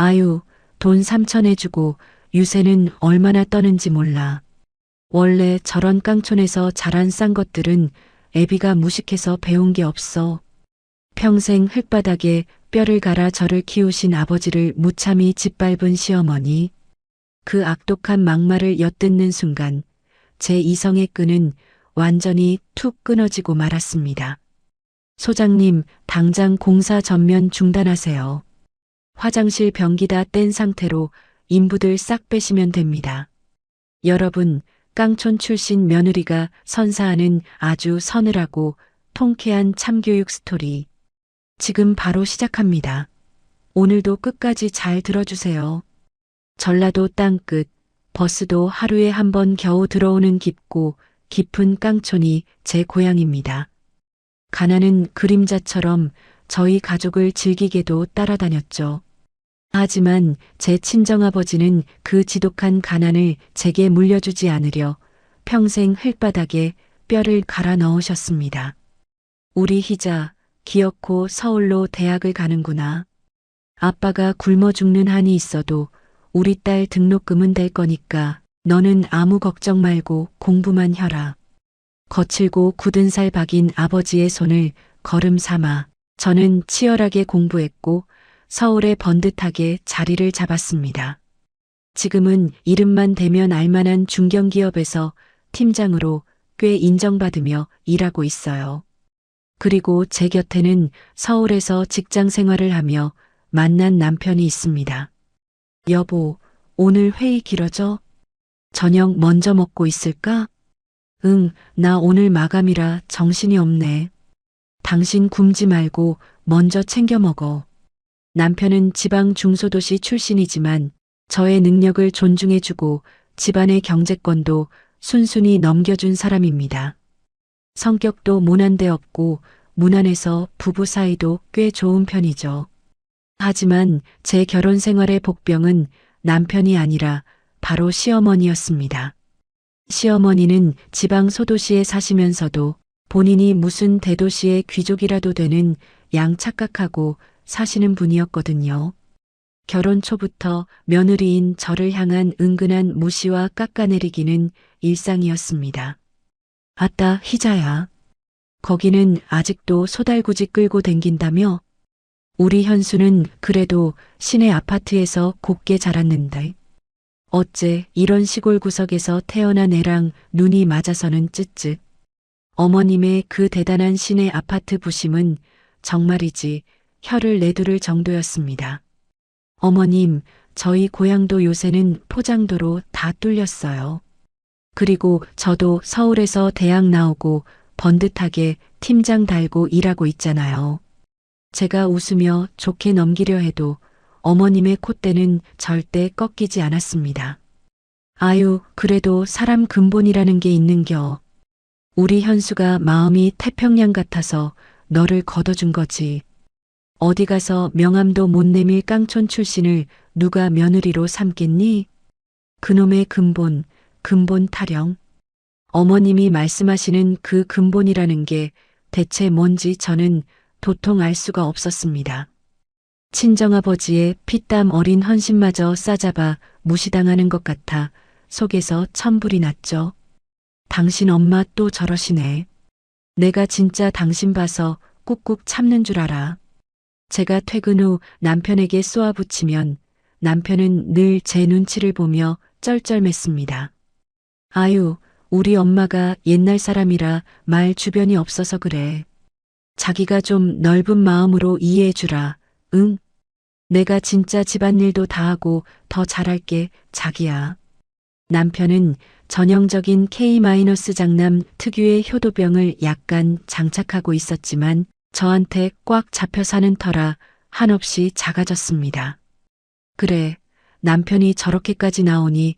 아유, 돈 3천 해주고 유세는 얼마나 떠는지 몰라. 원래 저런 깡촌에서 자란 싼 것들은 애비가 무식해서 배운 게 없어. 평생 흙바닥에 뼈를 갈아 저를 키우신 아버지를 무참히 짓밟은 시어머니. 그 악독한 막말을 엿듣는 순간 제 이성의 끈은 완전히 툭 끊어지고 말았습니다. 소장님, 당장 공사 전면 중단하세요. 화장실 변기 다 뗀 상태로 인부들 싹 빼시면 됩니다. 여러분, 깡촌 출신 며느리가 선사하는 아주 서늘하고 통쾌한 참교육 스토리. 지금 바로 시작합니다. 오늘도 끝까지 잘 들어주세요. 전라도 땅끝, 버스도 하루에 한 번 겨우 들어오는 깊고 깊은 깡촌이 제 고향입니다. 가난은 그림자처럼 저희 가족을 즐기게도 따라다녔죠. 하지만 제 친정아버지는 그 지독한 가난을 제게 물려주지 않으려 평생 흙바닥에 뼈를 갈아 넣으셨습니다. 우리 희자, 기어코 서울로 대학을 가는구나. 아빠가 굶어 죽는 한이 있어도 우리 딸 등록금은 될 거니까 너는 아무 걱정 말고 공부만 해라. 거칠고 굳은 살 박인 아버지의 손을 걸음 삼아 저는 치열하게 공부했고 서울에 번듯하게 자리를 잡았습니다. 지금은 이름만 대면 알만한 중견기업에서 팀장으로 꽤 인정받으며 일하고 있어요. 그리고 제 곁에는 서울에서 직장 생활을 하며 만난 남편이 있습니다. 여보, 오늘 회의 길어져? 저녁 먼저 먹고 있을까? 응, 나 오늘 마감이라 정신이 없네. 당신 굶지 말고 먼저 챙겨 먹어. 남편은 지방 중소도시 출신이지만 저의 능력을 존중해주고 집안의 경제권도 순순히 넘겨준 사람입니다. 성격도 모난 데 없고 무난해서 부부 사이도 꽤 좋은 편이죠. 하지만 제 결혼 생활의 복병은 남편이 아니라 바로 시어머니였습니다. 시어머니는 지방 소도시에 사시면서도 본인이 무슨 대도시의 귀족이라도 되는 양착각하고 사시는 분이었거든요. 결혼 초부터 며느리인 저를 향한 은근한 무시와 깎아내리기는 일상이었습니다. 아따, 희자야. 거기는 아직도 소달구지 끌고 댕긴다며? 우리 현수는 그래도 시내 아파트에서 곱게 자랐는데. 어째 이런 시골 구석에서 태어난 애랑 눈이 맞아서는 쯧쯧. 어머님의 그 대단한 시내 아파트 부심은 정말이지 혀를 내두를 정도였습니다. 어머님, 저희 고향도 요새는 포장도로 다 뚫렸어요. 그리고 저도 서울에서 대학 나오고 번듯하게 팀장 달고 일하고 있잖아요. 제가 웃으며 좋게 넘기려 해도 어머님의 콧대는 절대 꺾이지 않았습니다. 아유, 그래도 사람 근본이라는 게 있는겨. 우리 현수가 마음이 태평양 같아서 너를 걷어준 거지. 어디 가서 명함도 못 내밀 깡촌 출신을 누가 며느리로 삼겠니? 그놈의 근본 타령. 어머님이 말씀하시는 그 근본이라는 게 대체 뭔지 저는 도통 알 수가 없었습니다. 친정아버지의 피땀 어린 헌신마저 싸잡아 무시당하는 것 같아 속에서 천불이 났죠. 당신 엄마 또 저러시네. 내가 진짜 당신 봐서 꾹꾹 참는 줄 알아. 제가 퇴근 후 남편에게 쏘아붙이면 남편은 늘 제 눈치를 보며 쩔쩔맸습니다. 아유, 우리 엄마가 옛날 사람이라 말 주변이 없어서 그래. 자기가 좀 넓은 마음으로 이해해주라. 응? 내가 진짜 집안일도 다 하고 더 잘할게, 자기야. 남편은 전형적인 K- 장남 특유의 효도병을 약간 장착하고 있었지만 저한테 꽉 잡혀 사는 터라 한없이 작아졌습니다. 그래, 남편이 저렇게까지 나오니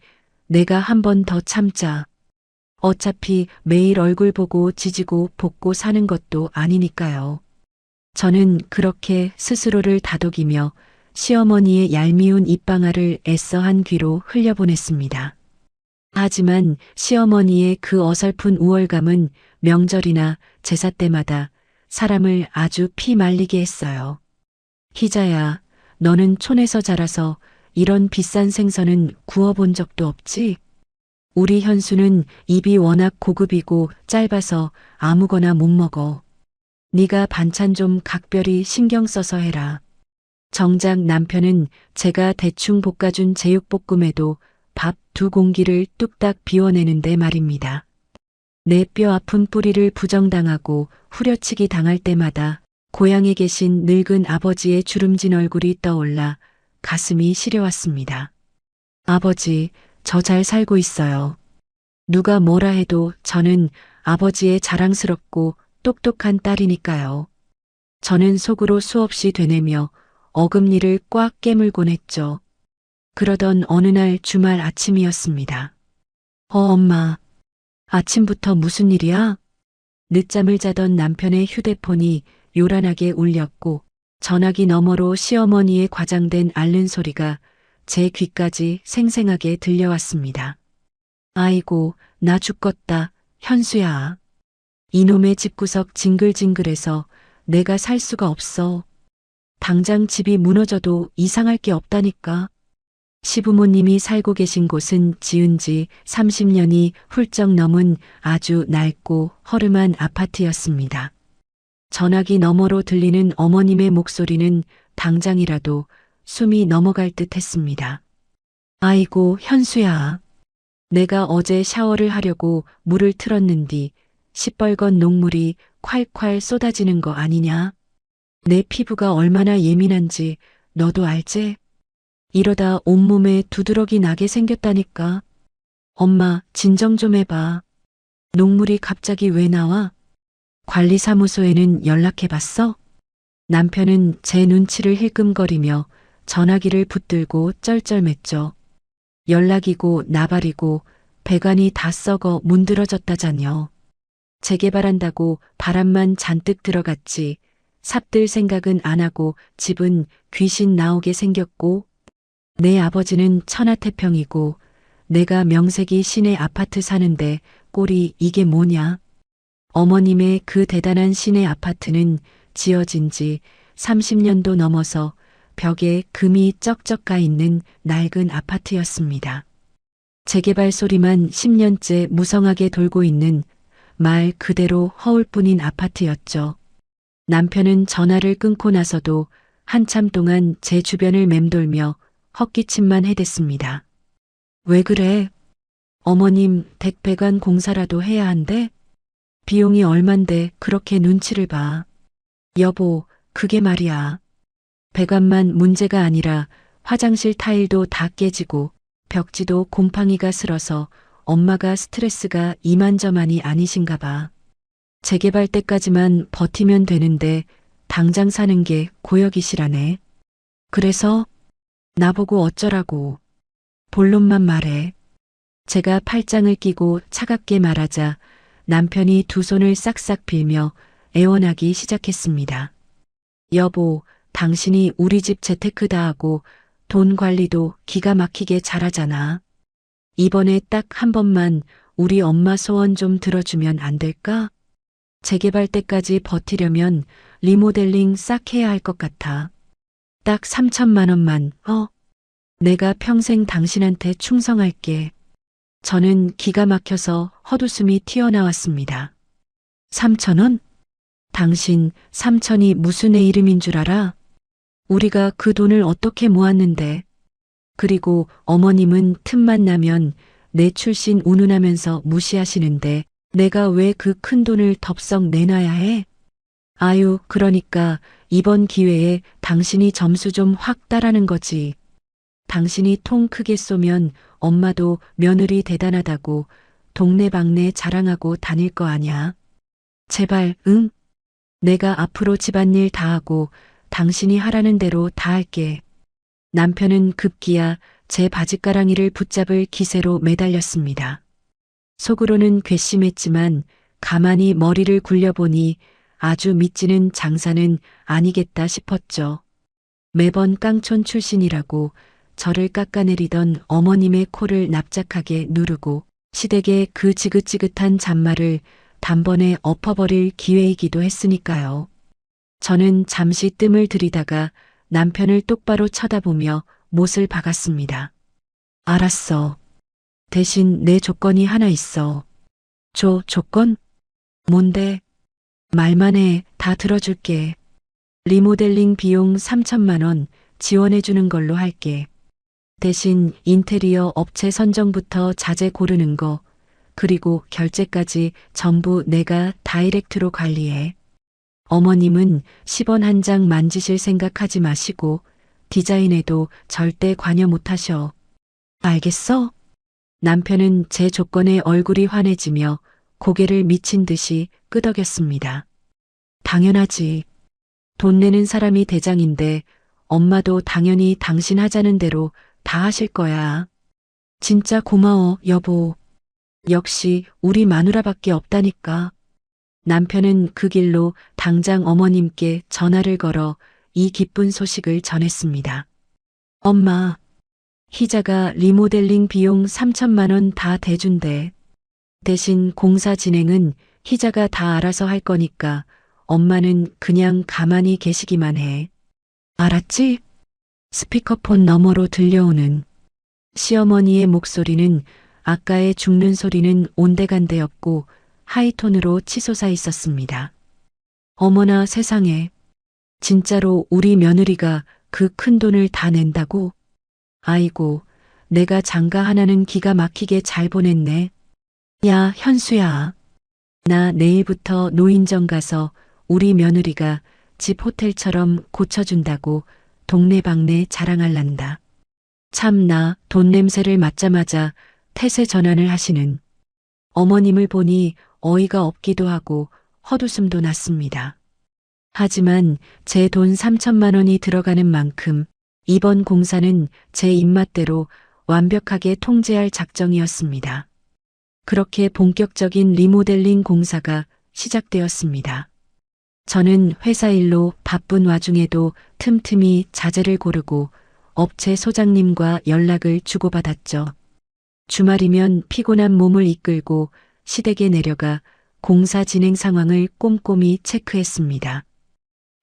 내가 한 번 더 참자. 어차피 매일 얼굴 보고 지지고 볶고 사는 것도 아니니까요. 저는 그렇게 스스로를 다독이며 시어머니의 얄미운 입방아를 애써 한 귀로 흘려보냈습니다. 하지만 시어머니의 그 어설픈 우월감은 명절이나 제사 때마다 사람을 아주 피 말리게 했어요. 희자야, 너는 촌에서 자라서 이런 비싼 생선은 구워본 적도 없지? 우리 현수는 입이 워낙 고급이고 짧아서 아무거나 못 먹어. 네가 반찬 좀 각별히 신경 써서 해라. 정작 남편은 제가 대충 볶아준 제육볶음에도 밥 2공기를 뚝딱 비워내는데 말입니다. 내 뼈 아픈 뿌리를 부정당하고 후려치기 당할 때마다 고향에 계신 늙은 아버지의 주름진 얼굴이 떠올라 가슴이 시려왔습니다. 아버지, 저 잘 살고 있어요. 누가 뭐라 해도 저는 아버지의 자랑스럽고 똑똑한 딸이니까요. 저는 속으로 수없이 되뇌며 어금니를 꽉 깨물곤 했죠. 그러던 어느 날 주말 아침이었습니다. 엄마. 아침부터 무슨 일이야? 늦잠을 자던 남편의 휴대폰이 요란하게 울렸고 전화기 너머로 시어머니의 과장된 앓는 소리가 제 귀까지 생생하게 들려왔습니다. 아이고, 나 죽겄다, 현수야. 이놈의 집구석 징글징글해서 내가 살 수가 없어. 당장 집이 무너져도 이상할 게 없다니까. 시부모님이 살고 계신 곳은 지은 지 30년이 훌쩍 넘은 아주 낡고 허름한 아파트였습니다. 전화기 너머로 들리는 어머님의 목소리는 당장이라도 숨이 넘어갈 듯 했습니다. 아이고, 현수야. 내가 어제 샤워를 하려고 물을 틀었는디 시뻘건 녹물이 콸콸 쏟아지는 거 아니냐? 내 피부가 얼마나 예민한지 너도 알지? 이러다 온몸에 두드러기 나게 생겼다니까. 엄마, 진정 좀 해봐. 녹물이 갑자기 왜 나와? 관리사무소에는 연락해봤어? 남편은 제 눈치를 힐끔거리며 전화기를 붙들고 쩔쩔맸죠. 연락이고 나발이고 배관이 다 썩어 문드러졌다자녀. 재개발한다고 바람만 잔뜩 들어갔지. 삽들 생각은 안 하고 집은 귀신 나오게 생겼고 내 아버지는 천하태평이고 내가 명색이 시내 아파트 사는데 꼴이 이게 뭐냐. 어머님의 그 대단한 시내 아파트는 지어진 지 30년도 넘어서 벽에 금이 쩍쩍 가 있는 낡은 아파트였습니다. 재개발 소리만 10년째 무성하게 돌고 있는 말 그대로 허울뿐인 아파트였죠. 남편은 전화를 끊고 나서도 한참 동안 제 주변을 맴돌며 헛기침만 해댔습니다. 왜 그래? 어머님 댁 배관 공사라도 해야 한대? 비용이 얼만데 그렇게 눈치를 봐. 여보, 그게 말이야. 배관만 문제가 아니라 화장실 타일도 다 깨지고 벽지도 곰팡이가 슬어서 엄마가 스트레스가 이만저만이 아니신가 봐. 재개발 때까지만 버티면 되는데 당장 사는 게 고역이시라네. 그래서 나보고 어쩌라고. 본론만 말해. 제가 팔짱을 끼고 차갑게 말하자 남편이 두 손을 싹싹 빌며 애원하기 시작했습니다. 여보, 당신이 우리 집 재테크 다 하고 돈 관리도 기가 막히게 잘하잖아. 이번에 딱 한 번만 우리 엄마 소원 좀 들어주면 안 될까? 재개발 때까지 버티려면 리모델링 싹 해야 할 것 같아. 딱 3천만 원만, 내가 평생 당신한테 충성할게. 저는 기가 막혀서 헛웃음이 튀어나왔습니다. 3천 원? 당신 3천이 무슨 애 이름인 줄 알아? 우리가 그 돈을 어떻게 모았는데. 그리고 어머님은 틈만 나면 내 출신 운운하면서 무시하시는데 내가 왜 그 큰 돈을 덥석 내놔야 해? 아유, 그러니까 이번 기회에 당신이 점수 좀 확 따라는 거지. 당신이 통 크게 쏘면 엄마도 며느리 대단하다고 동네방네 자랑하고 다닐 거 아냐. 제발, 응? 내가 앞으로 집안일 다 하고 당신이 하라는 대로 다 할게. 남편은 급기야 제 바짓가랑이를 붙잡을 기세로 매달렸습니다. 속으로는 괘씸했지만 가만히 머리를 굴려보니 아주 믿지는 장사는 아니겠다 싶었죠. 매번 깡촌 출신이라고 저를 깎아내리던 어머님의 코를 납작하게 누르고 시댁의 그 지긋지긋한 잔말을 단번에 엎어버릴 기회이기도 했으니까요. 저는 잠시 뜸을 들이다가 남편을 똑바로 쳐다보며 못을 박았습니다. 알았어. 대신 내 조건이 하나 있어. 조건? 뭔데? 말만 해. 다 들어줄게. 리모델링 비용 3천만 원 지원해주는 걸로 할게. 대신 인테리어 업체 선정부터 자재 고르는 거, 그리고 결제까지 전부 내가 다이렉트로 관리해. 어머님은 10원 한 장 만지실 생각하지 마시고 디자인에도 절대 관여 못하셔. 알겠어? 남편은 제 조건에 얼굴이 환해지며 고개를 미친 듯이 끄덕였습니다. 당연하지. 돈 내는 사람이 대장인데 엄마도 당연히 당신 하자는 대로 다 하실 거야. 진짜 고마워, 여보. 역시 우리 마누라밖에 없다니까. 남편은 그 길로 당장 어머님께 전화를 걸어 이 기쁜 소식을 전했습니다. 엄마, 희자가 리모델링 비용 3천만 원 다 대준대. 대신 공사 진행은 희자가 다 알아서 할 거니까 엄마는 그냥 가만히 계시기만 해. 알았지? 스피커폰 너머로 들려오는 시어머니의 목소리는 아까의 죽는 소리는 온데간데였고 하이톤으로 치솟아 있었습니다. 어머나 세상에. 진짜로 우리 며느리가 그 큰 돈을 다 낸다고? 아이고, 내가 장가 하나는 기가 막히게 잘 보냈네. 야, 현수야. 나 내일부터 노인정 가서 우리 며느리가 집 호텔처럼 고쳐준다고 동네방네 자랑할란다. 참나 돈 냄새를 맡자마자 태세 전환을 하시는 어머님을 보니 어이가 없기도 하고 헛웃음도 났습니다. 하지만 제 돈 3천만 원이 들어가는 만큼 이번 공사는 제 입맛대로 완벽하게 통제할 작정이었습니다. 그렇게 본격적인 리모델링 공사가 시작되었습니다. 저는 회사 일로 바쁜 와중에도 틈틈이 자재를 고르고 업체 소장님과 연락을 주고받았죠. 주말이면 피곤한 몸을 이끌고 시댁에 내려가 공사 진행 상황을 꼼꼼히 체크했습니다.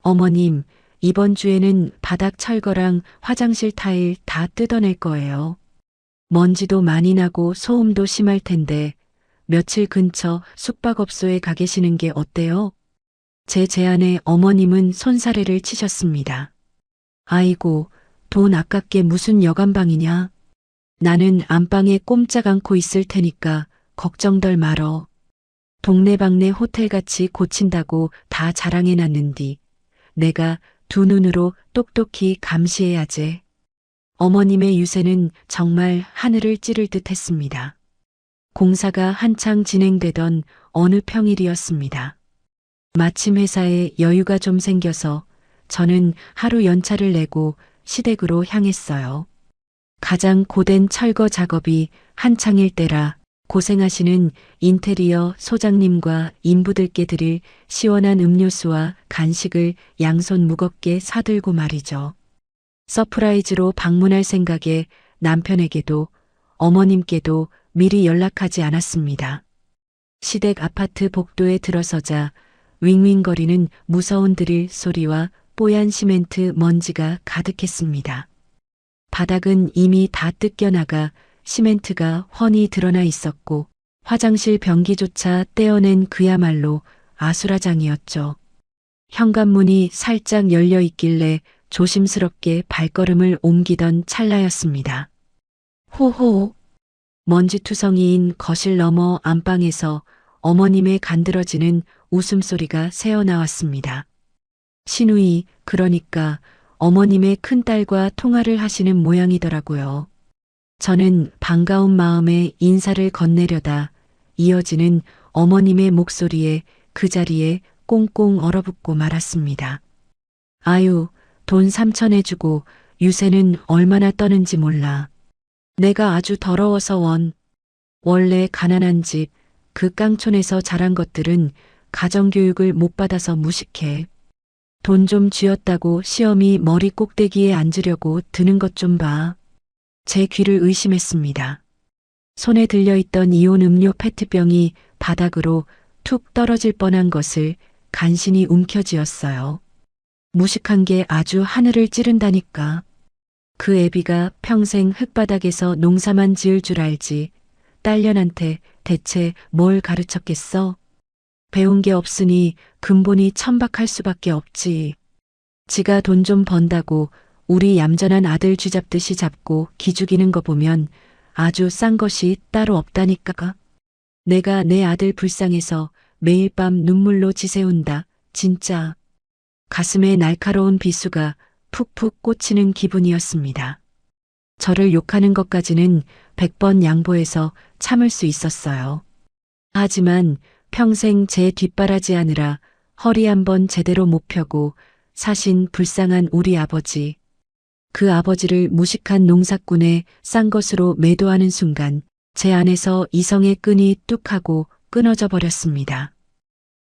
어머님, 이번 주에는 바닥 철거랑 화장실 타일 다 뜯어낼 거예요. 먼지도 많이 나고 소음도 심할 텐데 며칠 근처 숙박업소에 가 계시는 게 어때요? 제 제안에 어머님은 손사래를 치셨습니다. 아이고, 돈 아깝게 무슨 여간방이냐. 나는 안방에 꼼짝 않고 있을 테니까 걱정들 말어. 동네방네 호텔같이 고친다고 다 자랑해놨는디 내가 두 눈으로 똑똑히 감시해야지. 어머님의 유세는 정말 하늘을 찌를 듯 했습니다. 공사가 한창 진행되던 어느 평일이었습니다. 마침 회사에 여유가 좀 생겨서 저는 하루 연차를 내고 시댁으로 향했어요. 가장 고된 철거 작업이 한창일 때라 고생하시는 인테리어 소장님과 인부들께 드릴 시원한 음료수와 간식을 양손 무겁게 사들고 말이죠. 서프라이즈로 방문할 생각에 남편에게도 어머님께도 미리 연락하지 않았습니다. 시댁 아파트 복도에 들어서자 윙윙거리는 무서운 드릴 소리와 뽀얀 시멘트 먼지가 가득했습니다. 바닥은 이미 다 뜯겨나가 시멘트가 훤히 드러나 있었고 화장실 변기조차 떼어낸 그야말로 아수라장이었죠. 현관문이 살짝 열려 있길래 조심스럽게 발걸음을 옮기던 찰나였습니다. 호호! 먼지투성이인 거실 너머 안방에서 어머님의 간드러지는 웃음소리가 새어나왔습니다. 시누이, 그러니까 어머님의 큰딸과 통화를 하시는 모양이더라고요. 저는 반가운 마음에 인사를 건네려다 이어지는 어머님의 목소리에 그 자리에 꽁꽁 얼어붙고 말았습니다. 아유, 돈 3천 해주고 유세는 얼마나 떠는지 몰라. 내가 아주 더러워서 원래 가난한 집, 그 깡촌에서 자란 것들은 가정교육을 못 받아서 무식해. 돈 좀 쥐었다고 시험이 머리 꼭대기에 앉으려고 드는 것 좀 봐. 제 귀를 의심했습니다. 손에 들려있던 이온 음료 페트병이 바닥으로 툭 떨어질 뻔한 것을 간신히 움켜쥐었어요. 무식한 게 아주 하늘을 찌른다니까. 그 애비가 평생 흙바닥에서 농사만 지을 줄 알지. 딸년한테 대체 뭘 가르쳤겠어? 배운 게 없으니 근본이 천박할 수밖에 없지. 지가 돈 좀 번다고 우리 얌전한 아들 쥐잡듯이 잡고 기죽이는 거 보면 아주 싼 것이 따로 없다니까. 내가 내 아들 불쌍해서 매일 밤 눈물로 지새운다. 진짜. 가슴에 날카로운 비수가 푹푹 꽂히는 기분이었습니다. 저를 욕하는 것까지는 100번 양보해서 참을 수 있었어요. 하지만 평생 제 뒷바라지 하느라 허리 한번 제대로 못 펴고 사신 불쌍한 우리 아버지. 그 아버지를 무식한 농사꾼의 싼 것으로 매도하는 순간 제 안에서 이성의 끈이 뚝 하고 끊어져 버렸습니다.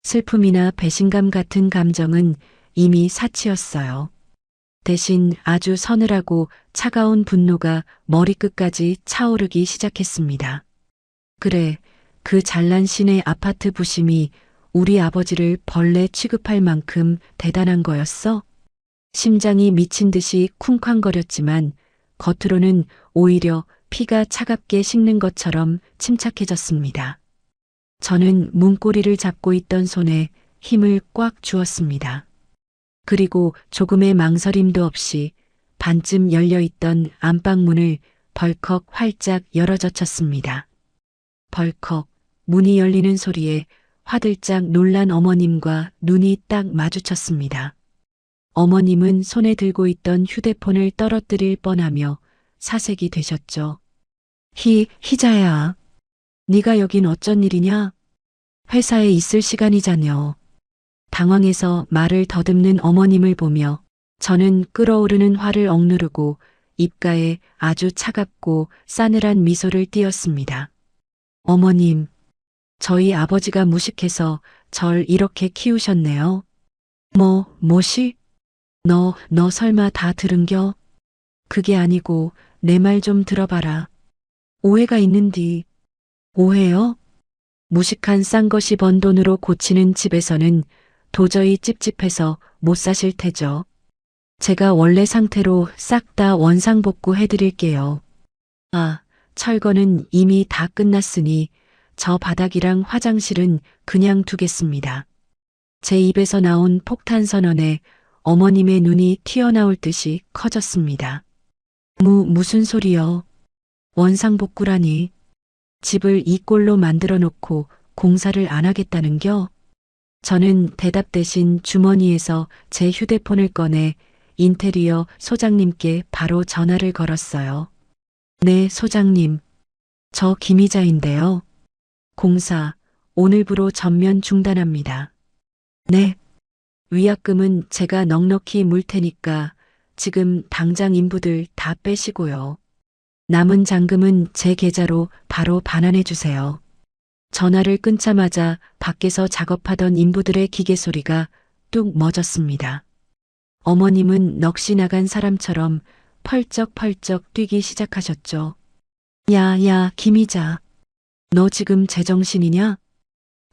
슬픔이나 배신감 같은 감정은 이미 사치였어요. 대신 아주 서늘하고 차가운 분노가 머리끝까지 차오르기 시작했습니다. 그래, 그 잘난 시내 아파트 부심이 우리 아버지를 벌레 취급할 만큼 대단한 거였어? 심장이 미친 듯이 쿵쾅거렸지만 겉으로는 오히려 피가 차갑게 식는 것처럼 침착해졌습니다. 저는 문고리를 잡고 있던 손에 힘을 꽉 주었습니다. 그리고 조금의 망설임도 없이 반쯤 열려있던 안방문을 벌컥 활짝 열어젖혔습니다. 벌컥 문이 열리는 소리에 화들짝 놀란 어머님과 눈이 딱 마주쳤습니다. 어머님은 손에 들고 있던 휴대폰을 떨어뜨릴 뻔하며 사색이 되셨죠. 희자야. 네가 여긴 어쩐 일이냐? 회사에 있을 시간이자녀. 당황해서 말을 더듬는 어머님을 보며 저는 끓어오르는 화를 억누르고 입가에 아주 차갑고 싸늘한 미소를 띄었습니다. 어머님, 저희 아버지가 무식해서 절 이렇게 키우셨네요. 뭐시? 너 설마 다 들은겨? 그게 아니고 내 말 좀 들어봐라. 오해가 있는디. 오해요? 무식한 싼 것이 번 돈으로 고치는 집에서는 도저히 찝찝해서 못 사실 테죠. 제가 원래 상태로 싹 다 원상복구 해드릴게요. 아, 철거는 이미 다 끝났으니 저 바닥이랑 화장실은 그냥 두겠습니다. 제 입에서 나온 폭탄 선언에 어머님의 눈이 튀어나올 듯이 커졌습니다. 무슨 소리여? 원상복구라니. 집을 이 꼴로 만들어 놓고 공사를 안 하겠다는겨? 저는 대답 대신 주머니에서 제 휴대폰을 꺼내 인테리어 소장님께 바로 전화를 걸었어요. 네, 소장님. 저 김희자인데요. 공사 오늘부로 전면 중단합니다. 네. 위약금은 제가 넉넉히 물 테니까 지금 당장 인부들 다 빼시고요. 남은 잔금은 제 계좌로 바로 반환해 주세요. 전화를 끊자마자 밖에서 작업하던 인부들의 기계 소리가 뚝 멎었습니다. 어머님은 넋이 나간 사람처럼 펄쩍펄쩍 뛰기 시작하셨죠. 야, 김희자. 너 지금 제정신이냐?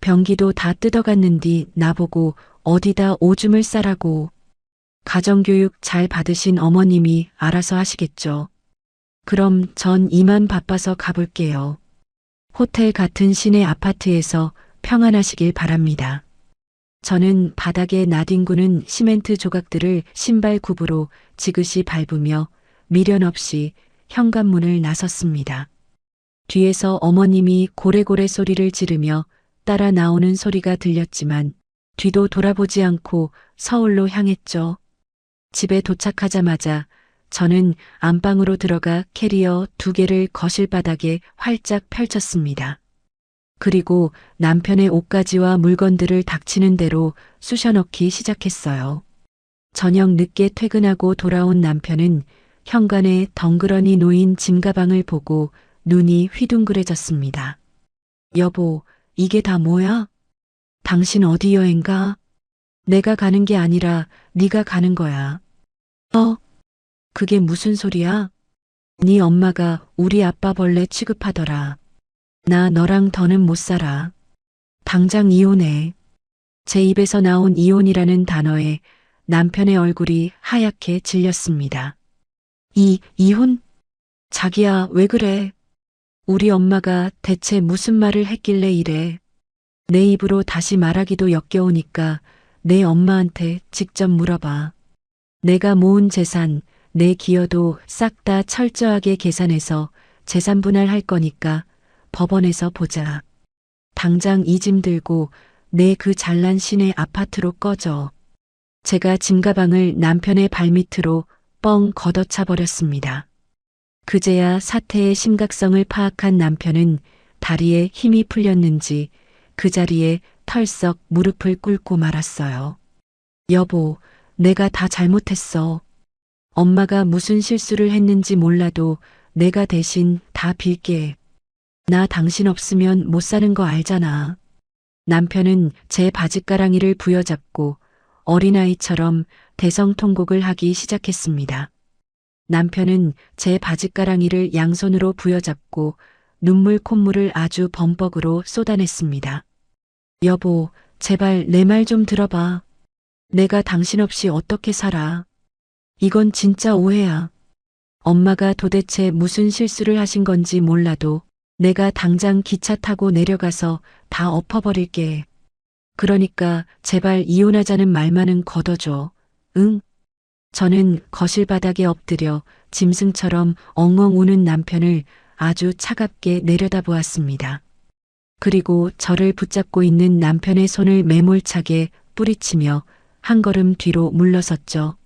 변기도 다 뜯어갔는디 나보고 어디다 오줌을 싸라고. 가정교육 잘 받으신 어머님이 알아서 하시겠죠. 그럼 전 이만 바빠서 가볼게요. 호텔 같은 시내 아파트에서 평안하시길 바랍니다. 저는 바닥에 나뒹구는 시멘트 조각들을 신발 굽으로 지그시 밟으며 미련 없이 현관문을 나섰습니다. 뒤에서 어머님이 고래고래 소리를 지르며 따라 나오는 소리가 들렸지만 뒤도 돌아보지 않고 서울로 향했죠. 집에 도착하자마자 저는 안방으로 들어가 캐리어 2개를 거실 바닥에 활짝 펼쳤습니다. 그리고 남편의 옷가지와 물건들을 닥치는 대로 쑤셔넣기 시작했어요. 저녁 늦게 퇴근하고 돌아온 남편은 현관에 덩그러니 놓인 짐가방을 보고 눈이 휘둥그레졌습니다. 여보, 이게 다 뭐야? 당신 어디 여행 가? 내가 가는 게 아니라 네가 가는 거야. 그게 무슨 소리야? 네 엄마가 우리 아빠 벌레 취급하더라. 나 너랑 더는 못 살아. 당장 이혼해. 제 입에서 나온 이혼이라는 단어에 남편의 얼굴이 하얗게 질렸습니다. 이혼? 자기야, 왜 그래? 우리 엄마가 대체 무슨 말을 했길래 이래? 내 입으로 다시 말하기도 역겨우니까 내 엄마한테 직접 물어봐. 내가 모은 재산, 내 기여도 싹 다 철저하게 계산해서 재산 분할할 거니까 법원에서 보자. 당장 이 짐 들고 내 그 잘난 시내 아파트로 꺼져. 제가 짐가방을 남편의 발밑으로 뻥 걷어차 버렸습니다. 그제야 사태의 심각성을 파악한 남편은 다리에 힘이 풀렸는지 그 자리에 털썩 무릎을 꿇고 말았어요. 여보, 내가 다 잘못했어. 엄마가 무슨 실수를 했는지 몰라도 내가 대신 다 빌게. 나 당신 없으면 못 사는 거 알잖아. 남편은 제 바짓가랑이를 부여잡고 어린아이처럼 대성통곡을 하기 시작했습니다. 남편은 제 바짓가랑이를 양손으로 부여잡고 눈물 콧물을 아주 범벅으로 쏟아냈습니다. 여보, 제발 내 말 좀 들어봐. 내가 당신 없이 어떻게 살아. 이건 진짜 오해야. 엄마가 도대체 무슨 실수를 하신 건지 몰라도 내가 당장 기차 타고 내려가서 다 엎어버릴게. 그러니까 제발 이혼하자는 말만은 걷어줘. 응? 저는 거실 바닥에 엎드려 짐승처럼 엉엉 우는 남편을 아주 차갑게 내려다보았습니다. 그리고 저를 붙잡고 있는 남편의 손을 매몰차게 뿌리치며 한 걸음 뒤로 물러섰죠.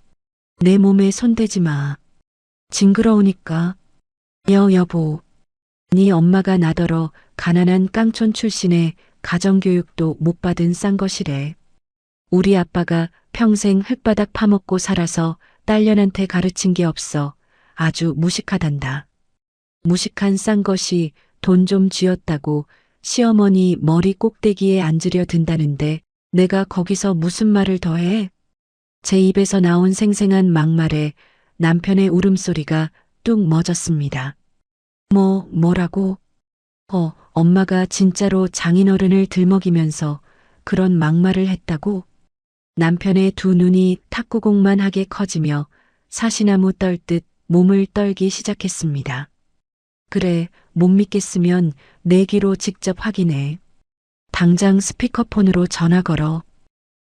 내 몸에 손대지 마. 징그러우니까. 여보. 네 엄마가 나더러 가난한 깡촌 출신의 가정교육도 못 받은 싼것이래. 우리 아빠가 평생 흙바닥 파먹고 살아서 딸년한테 가르친 게 없어 아주 무식하단다. 무식한 싼것이 돈 좀 쥐었다고 시어머니 머리 꼭대기에 앉으려 든다는데 내가 거기서 무슨 말을 더 해? 제 입에서 나온 생생한 막말에 남편의 울음소리가 뚝 멎었습니다. 뭐라고? 엄마가 진짜로 장인어른을 들먹이면서 그런 막말을 했다고? 남편의 두 눈이 탁구공만 하게 커지며 사시나무 떨듯 몸을 떨기 시작했습니다. 그래, 못 믿겠으면 내 귀로 직접 확인해. 당장 스피커폰으로 전화 걸어.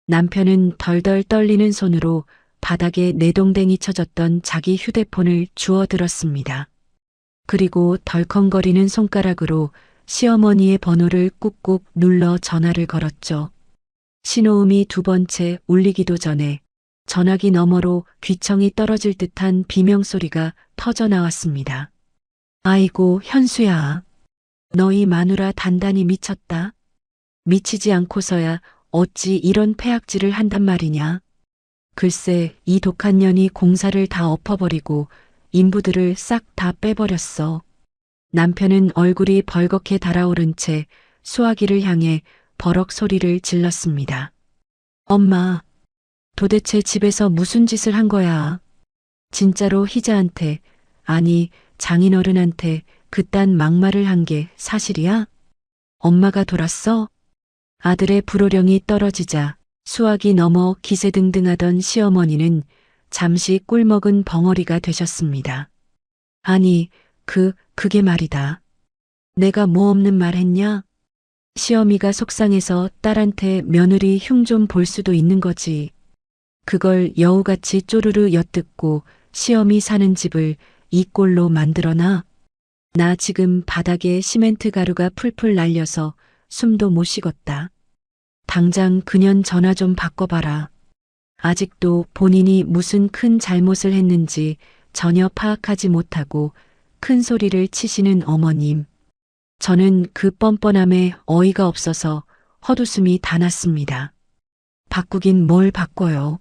남편은 덜덜 떨리는 손으로 바닥에 내동댕이 쳐졌던 자기 휴대폰을 주워 들었습니다. 그리고 덜컹거리는 손가락으로 시어머니의 번호를 꾹꾹 눌러 전화를 걸었죠. 신호음이 두 번째 울리기도 전에 전화기 너머로 귀청이 떨어질 듯한 비명소리가 터져 나왔습니다. 아이고, 현수야. 너희 마누라 단단히 미쳤다. 미치지 않고서야 어찌 이런 패악질을 한단 말이냐. 글쎄, 이 독한 년이 공사를 다 엎어버리고 인부들을 싹 다 빼버렸어. 남편은 얼굴이 벌겋게 달아오른 채 수화기를 향해 버럭 소리를 질렀습니다. 엄마, 도대체 집에서 무슨 짓을 한 거야? 진짜로 희자한테, 아니 장인어른한테 그딴 막말을 한 게 사실이야? 엄마가 돌았어? 아들의 불호령이 떨어지자 수화기 넘어 기세등등하던 시어머니는 잠시 꿀먹은 벙어리가 되셨습니다. 아니, 그게 말이다. 내가 뭐 없는 말 했냐? 시어미가 속상해서 딸한테 며느리 흉 좀 볼 수도 있는 거지. 그걸 여우같이 쪼르르 엿듣고 시어미 사는 집을 이 꼴로 만들어놔. 나 지금 바닥에 시멘트 가루가 풀풀 날려서 숨도 못 쉬겠다. 당장 그년 전화 좀 바꿔봐라. 아직도 본인이 무슨 큰 잘못을 했는지 전혀 파악하지 못하고 큰 소리를 치시는 어머님. 저는 그 뻔뻔함에 어이가 없어서 헛웃음이 다 났습니다. 바꾸긴 뭘 바꿔요.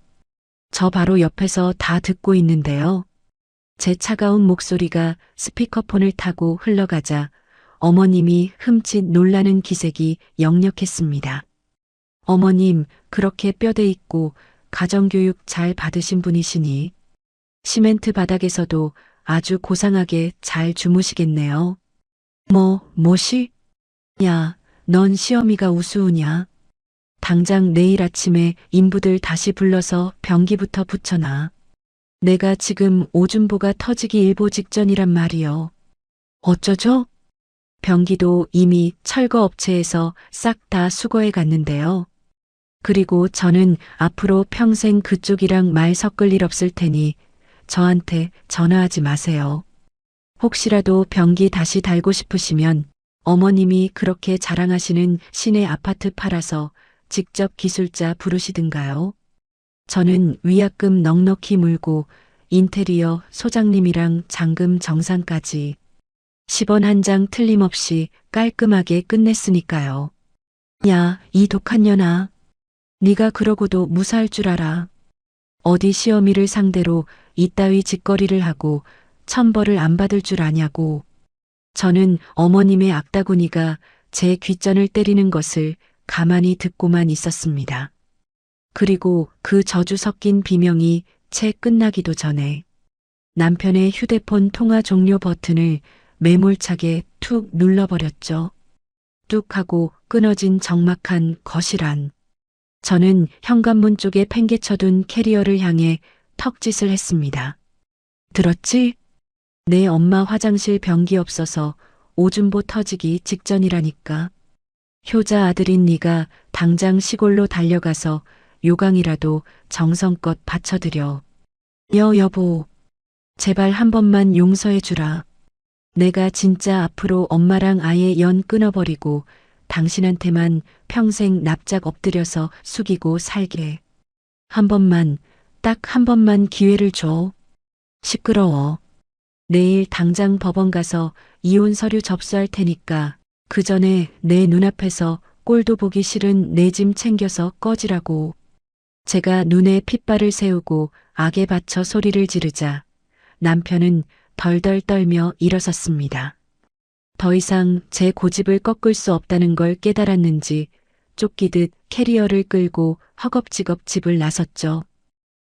저 바로 옆에서 다 듣고 있는데요. 제 차가운 목소리가 스피커폰을 타고 흘러가자 어머님이 흠칫 놀라는 기색이 역력했습니다. 어머님, 그렇게 뼈대 있고 가정교육 잘 받으신 분이시니 시멘트 바닥에서도 아주 고상하게 잘 주무시겠네요. 뭐시? 야, 넌 시어미가 우스우냐? 당장 내일 아침에 인부들 다시 불러서 변기부터 붙여놔. 내가 지금 오줌보가 터지기 일보 직전이란 말이요. 어쩌죠? 변기도 이미 철거 업체에서 싹 다 수거해 갔는데요. 그리고 저는 앞으로 평생 그쪽이랑 말 섞을 일 없을 테니 저한테 전화하지 마세요. 혹시라도 변기 다시 달고 싶으시면 어머님이 그렇게 자랑하시는 시내 아파트 팔아서 직접 기술자 부르시든가요. 저는 위약금 넉넉히 물고 인테리어 소장님이랑 잔금 정산까지 10원 한 장 틀림없이 깔끔하게 끝냈으니까요. 야, 이 독한 년아. 네가 그러고도 무사할 줄 알아. 어디 시어미를 상대로 이따위 짓거리를 하고 천벌을 안 받을 줄 아냐고. 저는 어머님의 악다구니가 제 귓전을 때리는 것을 가만히 듣고만 있었습니다. 그리고 그 저주 섞인 비명이 채 끝나기도 전에 남편의 휴대폰 통화 종료 버튼을 매몰차게 툭 눌러버렸죠. 뚝 하고 끊어진 적막한 거실 안. 저는 현관문 쪽에 팽개쳐둔 캐리어를 향해 턱짓을 했습니다. 들었지? 내 엄마 화장실 변기 없어서 오줌보 터지기 직전이라니까. 효자 아들인 네가 당장 시골로 달려가서 요강이라도 정성껏 바쳐드려. 여보, 제발 한 번만 용서해 주라. 내가 진짜 앞으로 엄마랑 아예 연 끊어버리고 당신한테만 평생 납작 엎드려서 숙이고 살게. 한 번만, 딱 한 번만 기회를 줘. 시끄러워. 내일 당장 법원 가서 이혼 서류 접수할 테니까 그 전에 내 눈앞에서 꼴도 보기 싫은 내 짐 챙겨서 꺼지라고. 제가 눈에 핏발을 세우고 악에 받쳐 소리를 지르자 남편은 덜덜 떨며 일어섰습니다. 더 이상 제 고집을 꺾을 수 없다는 걸 깨달았는지 쫓기듯 캐리어를 끌고 허겁지겁 집을 나섰죠.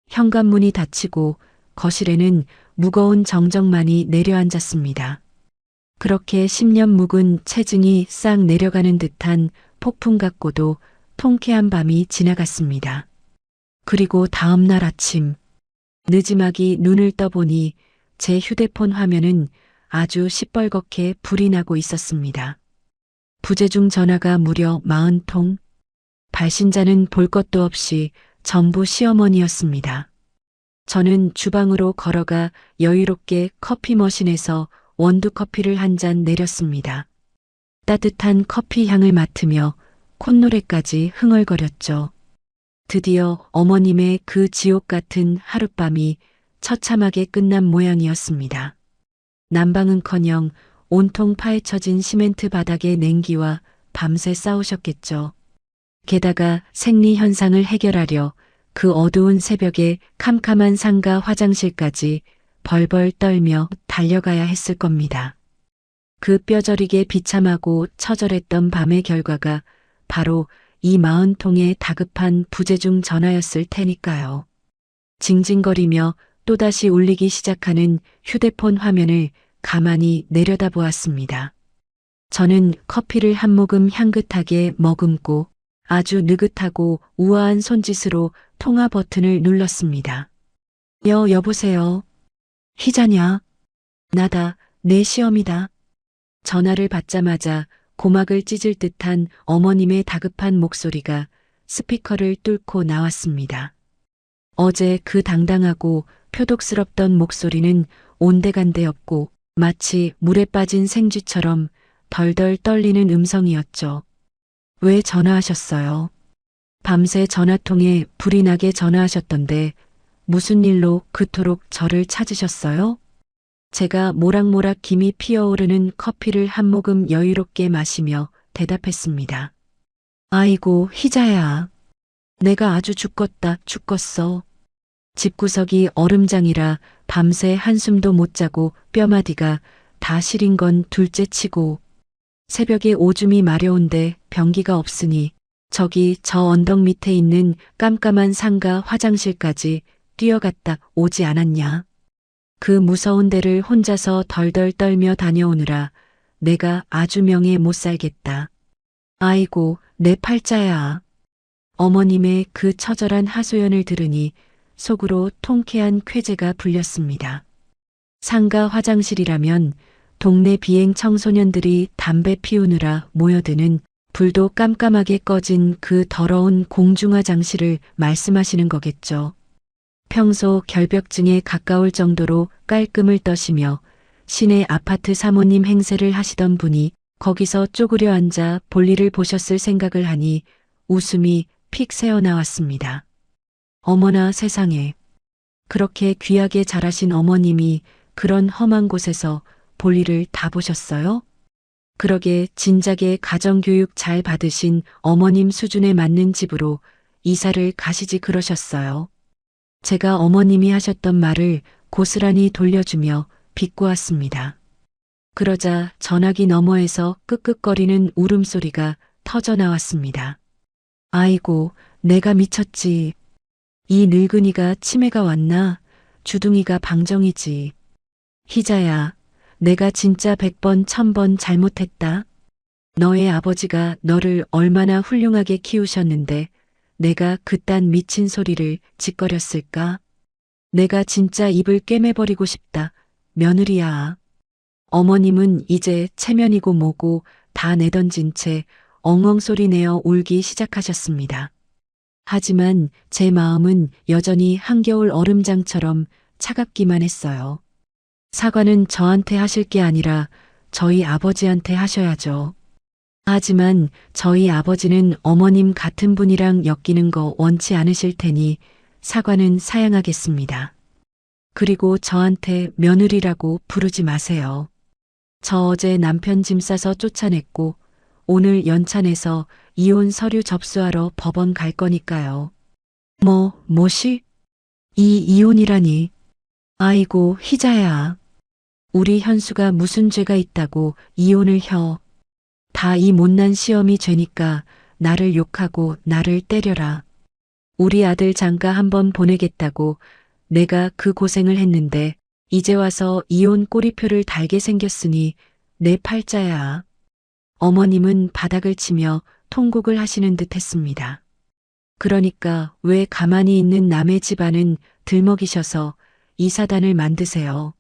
현관문이 닫히고 거실에는 무거운 정적만이 내려앉았습니다. 그렇게 10년 묵은 체증이 싹 내려가는 듯한 폭풍 같고도 통쾌한 밤이 지나갔습니다. 그리고 다음 날 아침 느지막이 눈을 떠보니 제 휴대폰 화면은 아주 시뻘겋게 불이 나고 있었습니다. 부재중 전화가 무려 40통. 발신자는 볼 것도 없이 전부 시어머니였습니다. 저는 주방으로 걸어가 여유롭게 커피 머신에서 원두커피를 한 잔 내렸습니다. 따뜻한 커피 향을 맡으며 콧노래까지 흥얼거렸죠. 드디어 어머님의 그 지옥 같은 하룻밤이 처참하게 끝난 모양이었습니다. 난방은커녕 온통 파헤쳐진 시멘트 바닥의 냉기와 밤새 싸우셨겠죠. 게다가 생리 현상을 해결하려 그 어두운 새벽에 캄캄한 상가 화장실까지 벌벌 떨며 달려가야 했을 겁니다. 그 뼈저리게 비참하고 처절했던 밤의 결과가 바로 이 40통의 다급한 부재중 전화였을 테니까요. 징징거리며 또다시 울리기 시작하는 휴대폰 화면을 가만히 내려다보았습니다. 저는 커피를 한 모금 향긋하게 머금고 아주 느긋하고 우아한 손짓으로 통화 버튼을 눌렀습니다. 여보세요. 희자냐? 나다, 내 시엄이다. 전화를 받자마자 고막을 찢을 듯한 어머님의 다급한 목소리가 스피커를 뚫고 나왔습니다. 어제 그 당당하고 표독스럽던 목소리는 온데간데 없고 마치 물에 빠진 생쥐처럼 덜덜 떨리는 음성이었죠. 왜 전화하셨어요? 밤새 전화통에 불이 나게 전화하셨던데 무슨 일로 그토록 저를 찾으셨어요? 제가 모락모락 김이 피어오르는 커피를 한 모금 여유롭게 마시며 대답했습니다. 아이고, 희자야. 내가 아주 죽겠어. 집구석이 얼음장이라 밤새 한숨도 못 자고 뼈마디가 다 시린 건 둘째치고 새벽에 오줌이 마려운데 변기가 없으니 저기 저 언덕 밑에 있는 깜깜한 상가 화장실까지 뛰어갔다 오지 않았냐. 그 무서운 데를 혼자서 덜덜 떨며 다녀오느라 내가 아주 명예 못 살겠다. 아이고, 내 팔자야. 어머님의 그 처절한 하소연을 들으니 속으로 통쾌한 쾌재가 불렸습니다. 상가 화장실이라면 동네 비행 청소년들이 담배 피우느라 모여드는 불도 깜깜하게 꺼진 그 더러운 공중화장실을 말씀하시는 거겠죠. 평소 결벽증에 가까울 정도로 깔끔을 떠시며 시내 아파트 사모님 행세를 하시던 분이 거기서 쪼그려 앉아 볼일을 보셨을 생각을 하니 웃음이 픽 새어나왔습니다. 어머나 세상에. 그렇게 귀하게 자라신 어머님이 그런 험한 곳에서 볼일을 다 보셨어요? 그러게 진작에 가정교육 잘 받으신 어머님 수준에 맞는 집으로 이사를 가시지 그러셨어요. 제가 어머님이 하셨던 말을 고스란히 돌려주며 비꼬았습니다. 그러자 전화기 너머에서 끄끄거리는 울음소리가 터져 나왔습니다. 아이고, 내가 미쳤지. 이 늙은이가 치매가 왔나? 주둥이가 방정이지. 희자야, 내가 진짜 100번 1000번 잘못했다. 너의 아버지가 너를 얼마나 훌륭하게 키우셨는데 내가 그딴 미친 소리를 짓거렸을까? 내가 진짜 입을 꿰매버리고 싶다. 며느리야. 어머님은 이제 체면이고 뭐고 다 내던진 채 엉엉 소리 내어 울기 시작하셨습니다. 하지만 제 마음은 여전히 한겨울 얼음장처럼 차갑기만 했어요. 사과는 저한테 하실 게 아니라 저희 아버지한테 하셔야죠. 하지만 저희 아버지는 어머님 같은 분이랑 엮이는 거 원치 않으실 테니 사과는 사양하겠습니다. 그리고 저한테 며느리라고 부르지 마세요. 저 어제 남편 짐 싸서 쫓아냈고 오늘 연찬에서 이혼 서류 접수하러 법원 갈 거니까요. 뭐시? 이 이혼이라니. 아이고, 희자야. 우리 현수가 무슨 죄가 있다고 이혼을 혀. 다 이 못난 시험이 죄니까 나를 욕하고 나를 때려라. 우리 아들 장가 한번 보내겠다고 내가 그 고생을 했는데 이제 와서 이혼 꼬리표를 달게 생겼으니 내 팔자야. 어머님은 바닥을 치며 통곡을 하시는 듯 했습니다. 그러니까 왜 가만히 있는 남의 집안은 들먹이셔서 이 사단을 만드세요.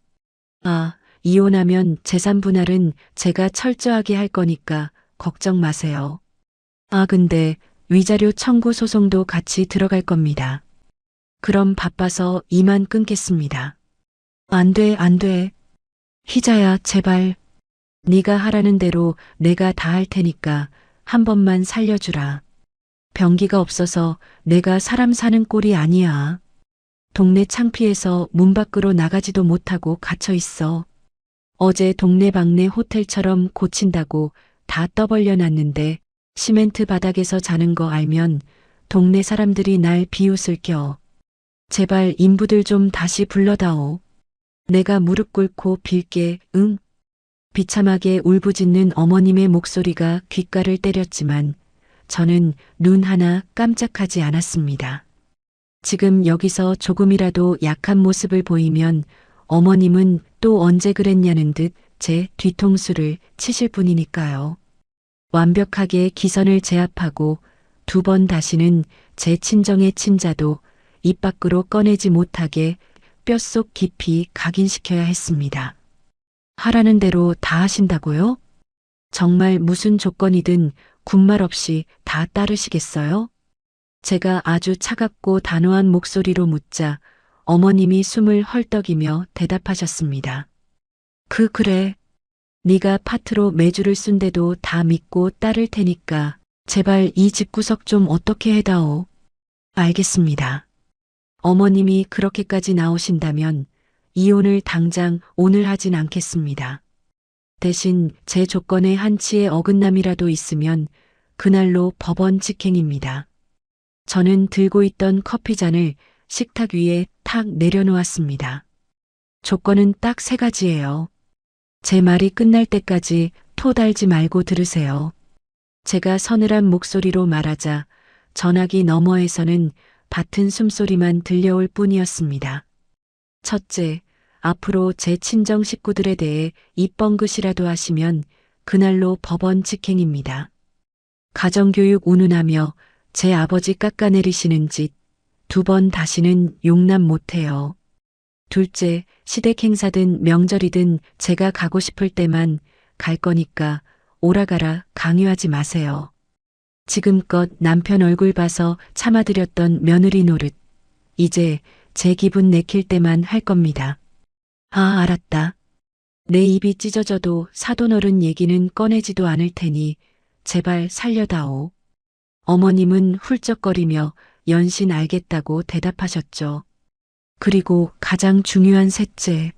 아, 이혼하면 재산 분할은 제가 철저하게 할 거니까 걱정 마세요. 아, 근데 위자료 청구 소송도 같이 들어갈 겁니다. 그럼 바빠서 이만 끊겠습니다. 안 돼, 안 돼. 희자야, 제발. 네가 하라는 대로 내가 다 할 테니까 한 번만 살려주라. 병기가 없어서 내가 사람 사는 꼴이 아니야. 동네 창피해서 문 밖으로 나가지도 못하고 갇혀 있어. 어제 동네방네 호텔처럼 고친다고 다 떠벌려 놨는데 시멘트 바닥에서 자는 거 알면 동네 사람들이 날 비웃을 겨. 제발 인부들 좀 다시 불러다오. 내가 무릎 꿇고 빌게, 응? 비참하게 울부짖는 어머님의 목소리가 귓가를 때렸지만 저는 눈 하나 깜짝하지 않았습니다. 지금 여기서 조금이라도 약한 모습을 보이면 어머님은 또 언제 그랬냐는 듯 제 뒤통수를 치실 뿐이니까요. 완벽하게 기선을 제압하고 2번 다시는 제 친정의 친자도 입 밖으로 꺼내지 못하게 뼛속 깊이 각인시켜야 했습니다. 하라는 대로 다 하신다고요? 정말 무슨 조건이든 군말 없이 다 따르시겠어요? 제가 아주 차갑고 단호한 목소리로 묻자 어머님이 숨을 헐떡이며 대답하셨습니다. 그래. 네가 파트로 매주를 쓴데도 다 믿고 따를 테니까 제발 이 집구석 좀 어떻게 해다오. 알겠습니다. 어머님이 그렇게까지 나오신다면 이혼을 당장 오늘 하진 않겠습니다. 대신 제 조건에 한치의 어긋남이라도 있으면 그날로 법원 직행입니다. 저는 들고 있던 커피잔을 식탁 위에 탁 내려놓았습니다. 조건은 딱 3가지예요. 제 말이 끝날 때까지 토 달지 말고 들으세요. 제가 서늘한 목소리로 말하자 전화기 너머에서는 밭은 숨소리만 들려올 뿐이었습니다. 첫째, 앞으로 제 친정 식구들에 대해 입번긋이라도 하시면 그날로 법원 직행입니다. 가정교육 운운하며 제 아버지 깎아내리시는 짓 2번 다시는 용납 못해요. 둘째, 시댁 행사든 명절이든 제가 가고 싶을 때만 갈 거니까 오라가라 강요하지 마세요. 지금껏 남편 얼굴 봐서 참아드렸던 며느리 노릇, 이제 제 기분 내킬 때만 할 겁니다. 아, 알았다. 내 입이 찢어져도 사돈어른 얘기는 꺼내지도 않을 테니 제발 살려다오. 어머님은 훌쩍거리며 연신 알겠다고 대답하셨죠. 그리고 가장 중요한 셋째.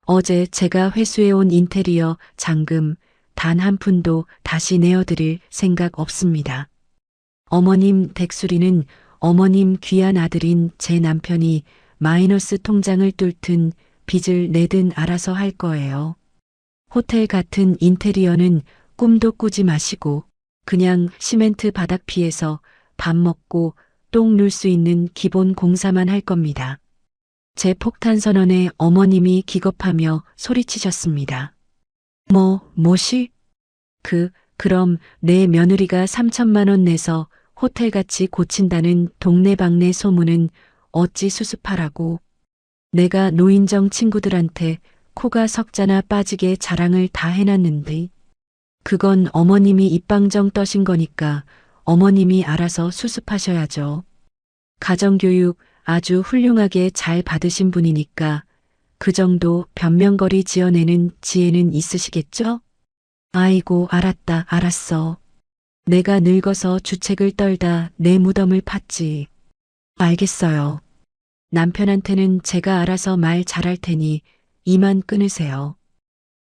어제 제가 회수해온 인테리어 잔금 단 한 푼도 다시 내어드릴 생각 없습니다. 어머님 댁수리는 어머님 귀한 아들인 제 남편이 마이너스 통장을 뚫든 빚을 내든 알아서 할 거예요. 호텔 같은 인테리어는 꿈도 꾸지 마시고 그냥 시멘트 바닥 피해서 밥 먹고 똥 눌 수 있는 기본 공사만 할 겁니다. 제 폭탄 선언에 어머님이 기겁하며 소리치셨습니다. 뭐시? 그럼 내 며느리가 3천만 원 내서 호텔같이 고친다는 동네방네 소문은 어찌 수습하라고. 내가 노인정 친구들한테 코가 석자나 빠지게 자랑을 다 해놨는데 그건 어머님이 입방정 떠신 거니까 어머님이 알아서 수습하셔야죠. 가정교육 아주 훌륭하게 잘 받으신 분이니까 그 정도 변명거리 지어내는 지혜는 있으시겠죠? 아이고, 알았어. 내가 늙어서 주책을 떨다 내 무덤을 팠지. 알겠어요. 남편한테는 제가 알아서 말 잘할 테니 이만 끊으세요.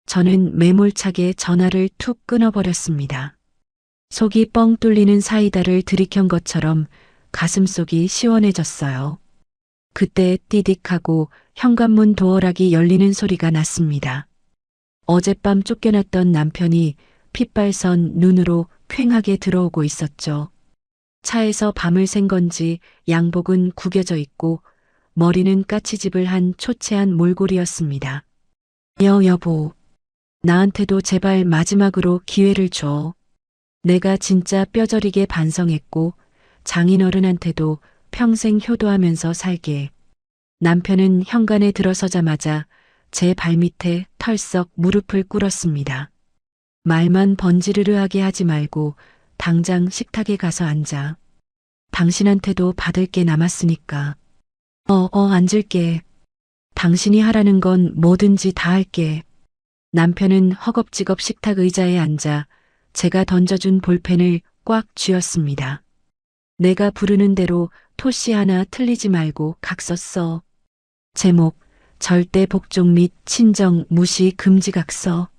저는 매몰차게 전화를 툭 끊어버렸습니다. 속이 뻥 뚫리는 사이다를 들이켠 것처럼 가슴속이 시원해졌어요. 그때 띠딕하고 현관문 도어락이 열리는 소리가 났습니다. 어젯밤 쫓겨났던 남편이 핏발선 눈으로 퀭하게 들어오고 있었죠. 차에서 밤을 샌 건지 양복은 구겨져 있고 머리는 까치집을 한 초췌한 몰골이었습니다. 여보, 나한테도 제발 마지막으로 기회를 줘. 내가 진짜 뼈저리게 반성했고 장인어른한테도 평생 효도하면서 살게. 남편은 현관에 들어서자마자 제 발밑에 털썩 무릎을 꿇었습니다. 말만 번지르르하게 하지 말고 당장 식탁에 가서 앉아. 당신한테도 받을 게 남았으니까. 앉을게. 당신이 하라는 건 뭐든지 다 할게. 남편은 허겁지겁 식탁 의자에 앉아 제가 던져준 볼펜을 꽉 쥐었습니다. 내가 부르는 대로 토시 하나 틀리지 말고 각서 써. 제목, 절대 복종 및 친정 무시 금지 각서.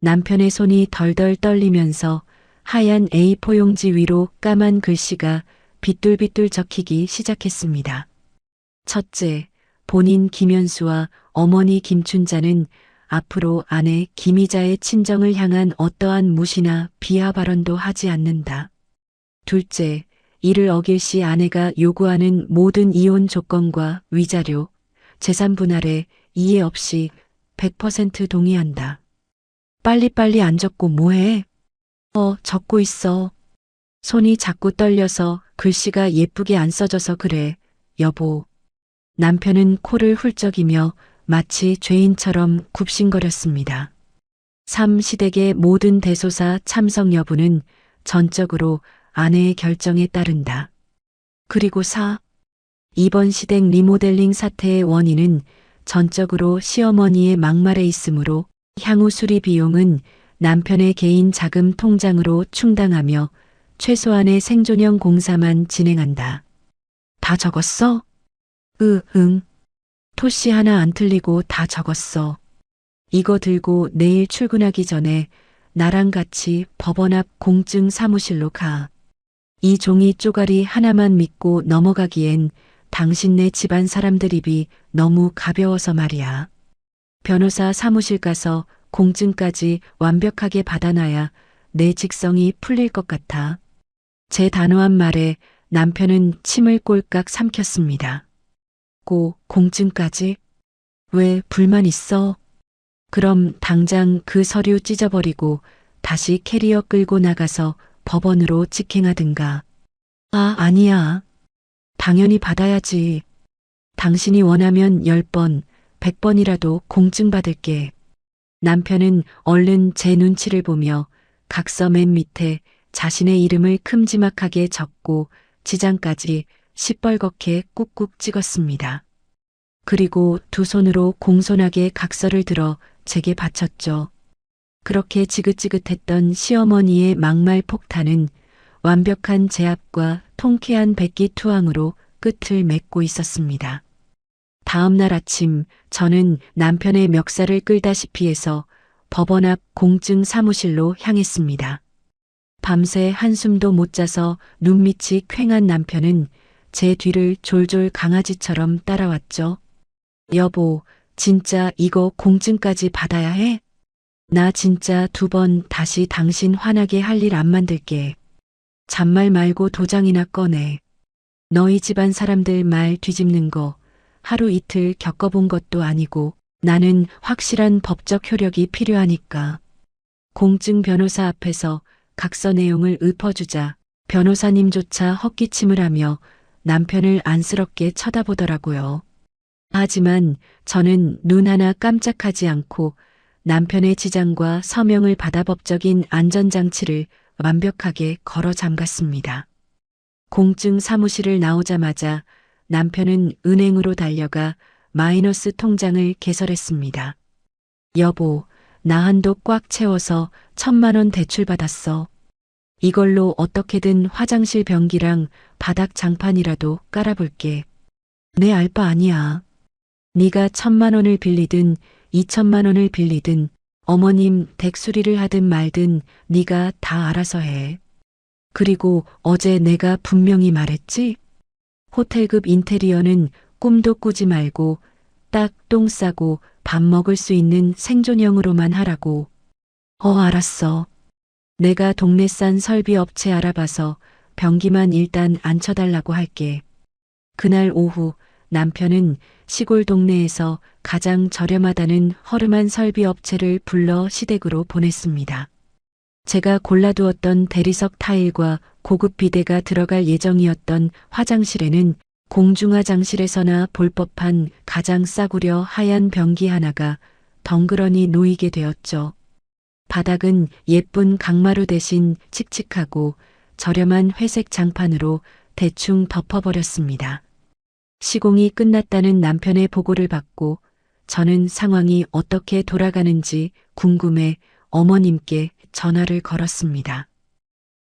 남편의 손이 덜덜 떨리면서 하얀 A4 용지 위로 까만 글씨가 빗둘빗둘 적히기 시작했습니다. 첫째, 본인 김현수와 어머니 김춘자는 앞으로 아내 김희자의 친정을 향한 어떠한 무시나 비하 발언도 하지 않는다. 둘째, 이를 어길 시 아내가 요구하는 모든 이혼 조건과 위자료, 재산 분할에 이해 없이 100% 동의한다. 빨리빨리 안 적고 뭐해? 적고 있어. 손이 자꾸 떨려서 글씨가 예쁘게 안 써져서 그래, 여보. 남편은 코를 훌쩍이며 마치 죄인처럼 굽신거렸습니다. 3. 시댁의 모든 대소사 참석 여부는 전적으로 아내의 결정에 따른다. 그리고 4. 이번 시댁 리모델링 사태의 원인은 전적으로 시어머니의 막말에 있으므로 향후 수리 비용은 남편의 개인 자금 통장으로 충당하며 최소한의 생존형 공사만 진행한다. 다 적었어? 응. 토시 하나 안 틀리고 다 적었어. 이거 들고 내일 출근하기 전에 나랑 같이 법원 앞 공증 사무실로 가. 이 종이 쪼가리 하나만 믿고 넘어가기엔 당신네 집안 사람들 입이 너무 가벼워서 말이야. 변호사 사무실 가서 공증까지 완벽하게 받아놔야 내 직성이 풀릴 것 같아. 제 단호한 말에 남편은 침을 꼴깍 삼켰습니다. 공증까지? 왜 불만 있어? 그럼 당장 그 서류 찢어버리고 다시 캐리어 끌고 나가서 법원으로 직행하든가. 아니야. 당연히 받아야지. 당신이 원하면 10번, 100번이라도 공증 받을게. 남편은 얼른 제 눈치를 보며 각서 맨 밑에 자신의 이름을 큼지막하게 적고 지장까지 시뻘겋게 꾹꾹 찍었습니다. 그리고 두 손으로 공손하게 각서를 들어 제게 바쳤죠. 그렇게 지긋지긋했던 시어머니의 막말 폭탄은 완벽한 제압과 통쾌한 백기투항으로 끝을 맺고 있었습니다. 다음 날 아침 저는 남편의 멱살을 끌다시피 해서 법원 앞 공증 사무실로 향했습니다. 밤새 한숨도 못 자서 눈밑이 퀭한 남편은 제 뒤를 졸졸 강아지처럼 따라왔죠. 여보, 진짜 이거 공증까지 받아야 해? 나 진짜 2번 다시 당신 화나게 할 일 안 만들게. 잔말 말고 도장이나 꺼내. 너희 집안 사람들 말 뒤집는 거 하루 이틀 겪어본 것도 아니고 나는 확실한 법적 효력이 필요하니까. 공증 변호사 앞에서 각서 내용을 읊어주자 변호사님조차 헛기침을 하며 남편을 안쓰럽게 쳐다보더라고요. 하지만 저는 눈 하나 깜짝하지 않고 남편의 지장과 서명을 받아 법적인 안전장치를 완벽하게 걸어 잠갔습니다. 공증 사무실을 나오자마자 남편은 은행으로 달려가 마이너스 통장을 개설했습니다. 여보, 나 한도 꽉 채워서 1,000만 원 대출받았어. 이걸로 어떻게든 화장실 변기랑 바닥 장판이라도 깔아볼게. 내 알 바 아니야. 네가 1,000만 원을 빌리든 2,000만 원을 빌리든 어머님 댁 수리를 하든 말든 네가 다 알아서 해. 그리고 어제 내가 분명히 말했지? 호텔급 인테리어는 꿈도 꾸지 말고 딱 똥 싸고 밥 먹을 수 있는 생존형으로만 하라고. 알았어. 내가 동네산 설비 업체 알아봐서 변기만 일단 안 쳐달라고 할게. 그날 오후 남편은 시골 동네에서 가장 저렴하다는 허름한 설비 업체를 불러 시댁으로 보냈습니다. 제가 골라두었던 대리석 타일과 고급 비데가 들어갈 예정이었던 화장실에는 공중화장실에서나 볼 법한 가장 싸구려 하얀 변기 하나가 덩그러니 놓이게 되었죠. 바닥은 예쁜 강마루 대신 칙칙하고 저렴한 회색 장판으로 대충 덮어버렸습니다. 시공이 끝났다는 남편의 보고를 받고 저는 상황이 어떻게 돌아가는지 궁금해 어머님께 전화를 걸었습니다.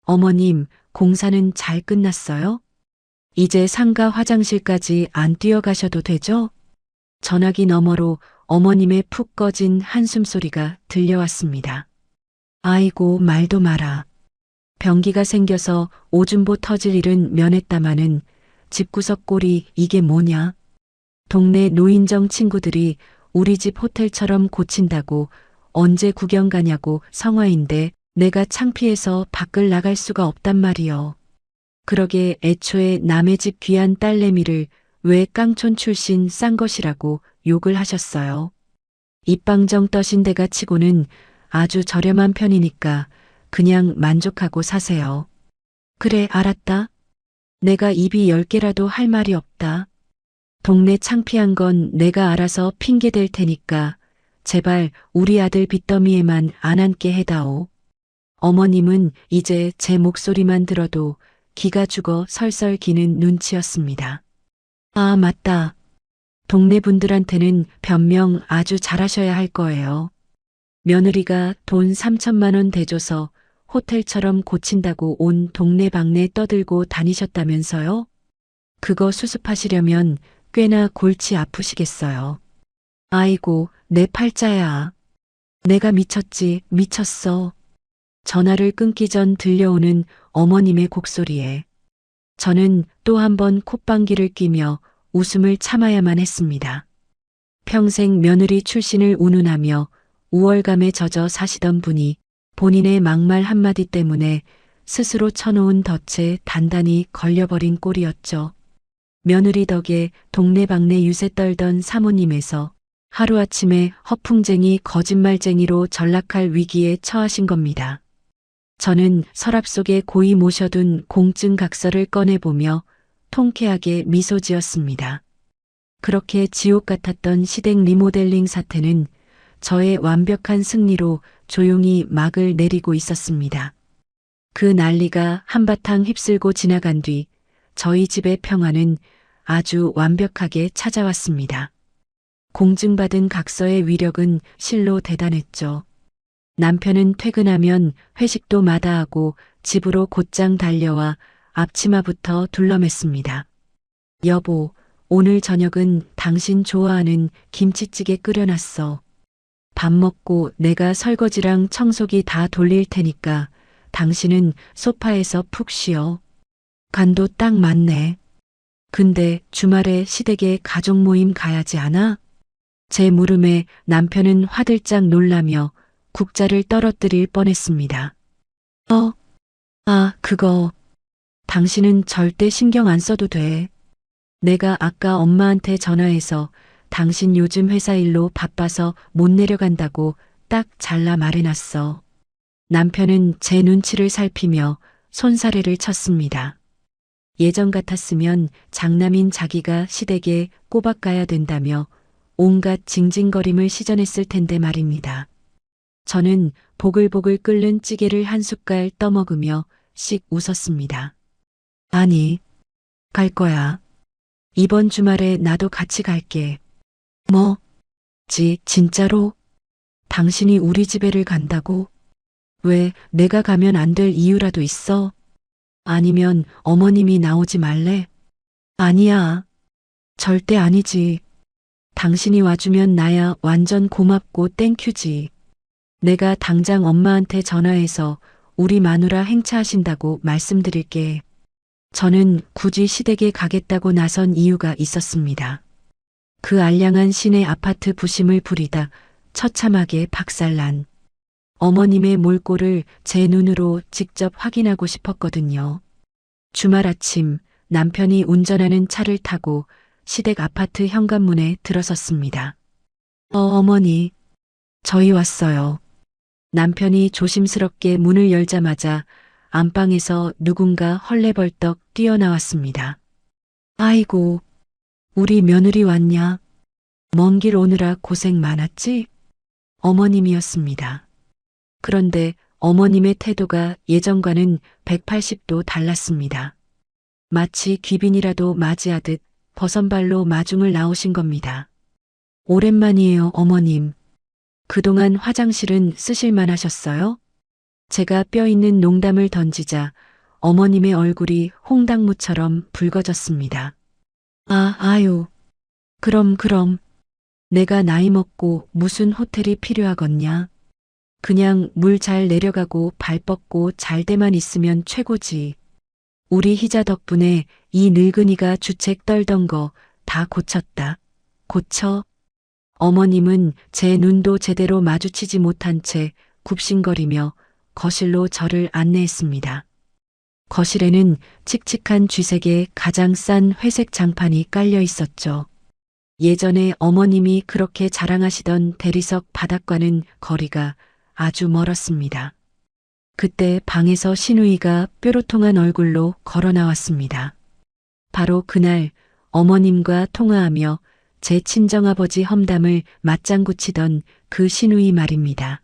어머님, 공사는 잘 끝났어요? 이제 상가 화장실까지 안 뛰어가셔도 되죠? 전화기 너머로 어머님의 푹 꺼진 한숨소리가 들려왔습니다. 아이고, 말도 마라. 변기가 생겨서 오줌보 터질 일은 면했다마는 집구석 꼴이 이게 뭐냐? 동네 노인정 친구들이 우리 집 호텔처럼 고친다고 언제 구경 가냐고 성화인데 내가 창피해서 밖을 나갈 수가 없단 말이여. 그러게 애초에 남의 집 귀한 딸내미를 왜 깡촌 출신 싼 것이라고 욕을 하셨어요. 입방정 떠신 데가 치고는 아주 저렴한 편이니까 그냥 만족하고 사세요. 그래, 알았다. 내가 입이 10개라도 할 말이 없다. 동네 창피한 건 내가 알아서 핑계 댈 테니까 제발 우리 아들 빚더미에만 안 앉게 해다오. 어머님은 이제 제 목소리만 들어도 기가 죽어 설설 기는 눈치였습니다. 아, 맞다. 동네 분들한테는 변명 아주 잘하셔야 할 거예요. 며느리가 돈 3,000만 원 대줘서 호텔처럼 고친다고 온 동네방네 떠들고 다니셨다면서요? 그거 수습하시려면 꽤나 골치 아프시겠어요. 아이고, 내 팔자야. 내가 미쳤지, 미쳤어. 전화를 끊기 전 들려오는 어머님의 곡소리에 저는 또 한 번 콧방귀를 뀌며 웃음을 참아야만 했습니다. 평생 며느리 출신을 운운하며 우월감에 젖어 사시던 분이 본인의 막말 한마디 때문에 스스로 쳐놓은 덫에 단단히 걸려버린 꼴이었죠. 며느리 덕에 동네방네 유세 떨던 사모님에서 하루아침에 허풍쟁이 거짓말쟁이로 전락할 위기에 처하신 겁니다. 저는 서랍 속에 고이 모셔둔 공증 각서를 꺼내보며 통쾌하게 미소 지었습니다. 그렇게 지옥 같았던 시댁 리모델링 사태는 저의 완벽한 승리로 조용히 막을 내리고 있었습니다. 그 난리가 한바탕 휩쓸고 지나간 뒤 저희 집의 평화는 아주 완벽하게 찾아왔습니다. 공증받은 각서의 위력은 실로 대단했죠. 남편은 퇴근하면 회식도 마다하고 집으로 곧장 달려와 앞치마부터 둘러맸습니다. 여보, 오늘 저녁은 당신 좋아하는 김치찌개 끓여놨어. 밥 먹고 내가 설거지랑 청소기 다 돌릴 테니까 당신은 소파에서 푹 쉬어. 간도 딱 맞네. 근데 주말에 시댁에 가족 모임 가야지 않아? 제 물음에 남편은 화들짝 놀라며 국자를 떨어뜨릴 뻔했습니다. 그거. 당신은 절대 신경 안 써도 돼. 내가 아까 엄마한테 전화해서 당신 요즘 회사 일로 바빠서 못 내려간다고 딱 잘라 말해놨어. 남편은 제 눈치를 살피며 손사래를 쳤습니다. 예전 같았으면 장남인 자기가 시댁에 꼬박 가야 된다며 온갖 징징거림을 시전했을 텐데 말입니다. 저는 보글보글 끓는 찌개를 한 숟갈 떠먹으며 씩 웃었습니다. 아니, 갈 거야. 이번 주말에 나도 같이 갈게. 뭐? 진짜로? 당신이 우리 집에를 간다고? 왜 내가 가면 안 될 이유라도 있어? 아니면 어머님이 나오지 말래? 아니야. 절대 아니지. 당신이 와주면 나야 완전 고맙고 땡큐지. 내가 당장 엄마한테 전화해서 우리 마누라 행차하신다고 말씀드릴게. 저는 굳이 시댁에 가겠다고 나선 이유가 있었습니다. 그 알량한 시내 아파트 부심을 부리다 처참하게 박살난 어머님의 몰골을 제 눈으로 직접 확인하고 싶었거든요. 주말 아침 남편이 운전하는 차를 타고 시댁 아파트 현관문에 들어섰습니다. 어머니, 저희 왔어요. 남편이 조심스럽게 문을 열자마자 안방에서 누군가 헐레벌떡 뛰어나왔습니다. 아이고, 우리 며느리 왔냐? 먼 길 오느라 고생 많았지? 어머님이었습니다. 그런데 어머님의 태도가 예전과는 180도 달랐습니다. 마치 귀빈이라도 맞이하듯 버선발로 마중을 나오신 겁니다. 오랜만이에요, 어머님. 그동안 화장실은 쓰실만 하셨어요? 제가 뼈있는 농담을 던지자 어머님의 얼굴이 홍당무처럼 붉어졌습니다. 아유. 그럼. 내가 나이 먹고 무슨 호텔이 필요하겠냐? 그냥 물 잘 내려가고 발 뻗고 잘 돼만 있으면 최고지. 우리 희자 덕분에 이 늙은이가 주책 떨던 거 다 고쳤다. 고쳐? 어머님은 제 눈도 제대로 마주치지 못한 채 굽신거리며 거실로 저를 안내했습니다. 거실에는 칙칙한 쥐색의 가장 싼 회색 장판이 깔려 있었죠. 예전에 어머님이 그렇게 자랑하시던 대리석 바닥과는 거리가 아주 멀었습니다. 그때 방에서 신우이가 뾰로통한 얼굴로 걸어 나왔습니다. 바로 그날 어머님과 통화하며 제 친정아버지 험담을 맞장구 치던 그 신우이 말입니다.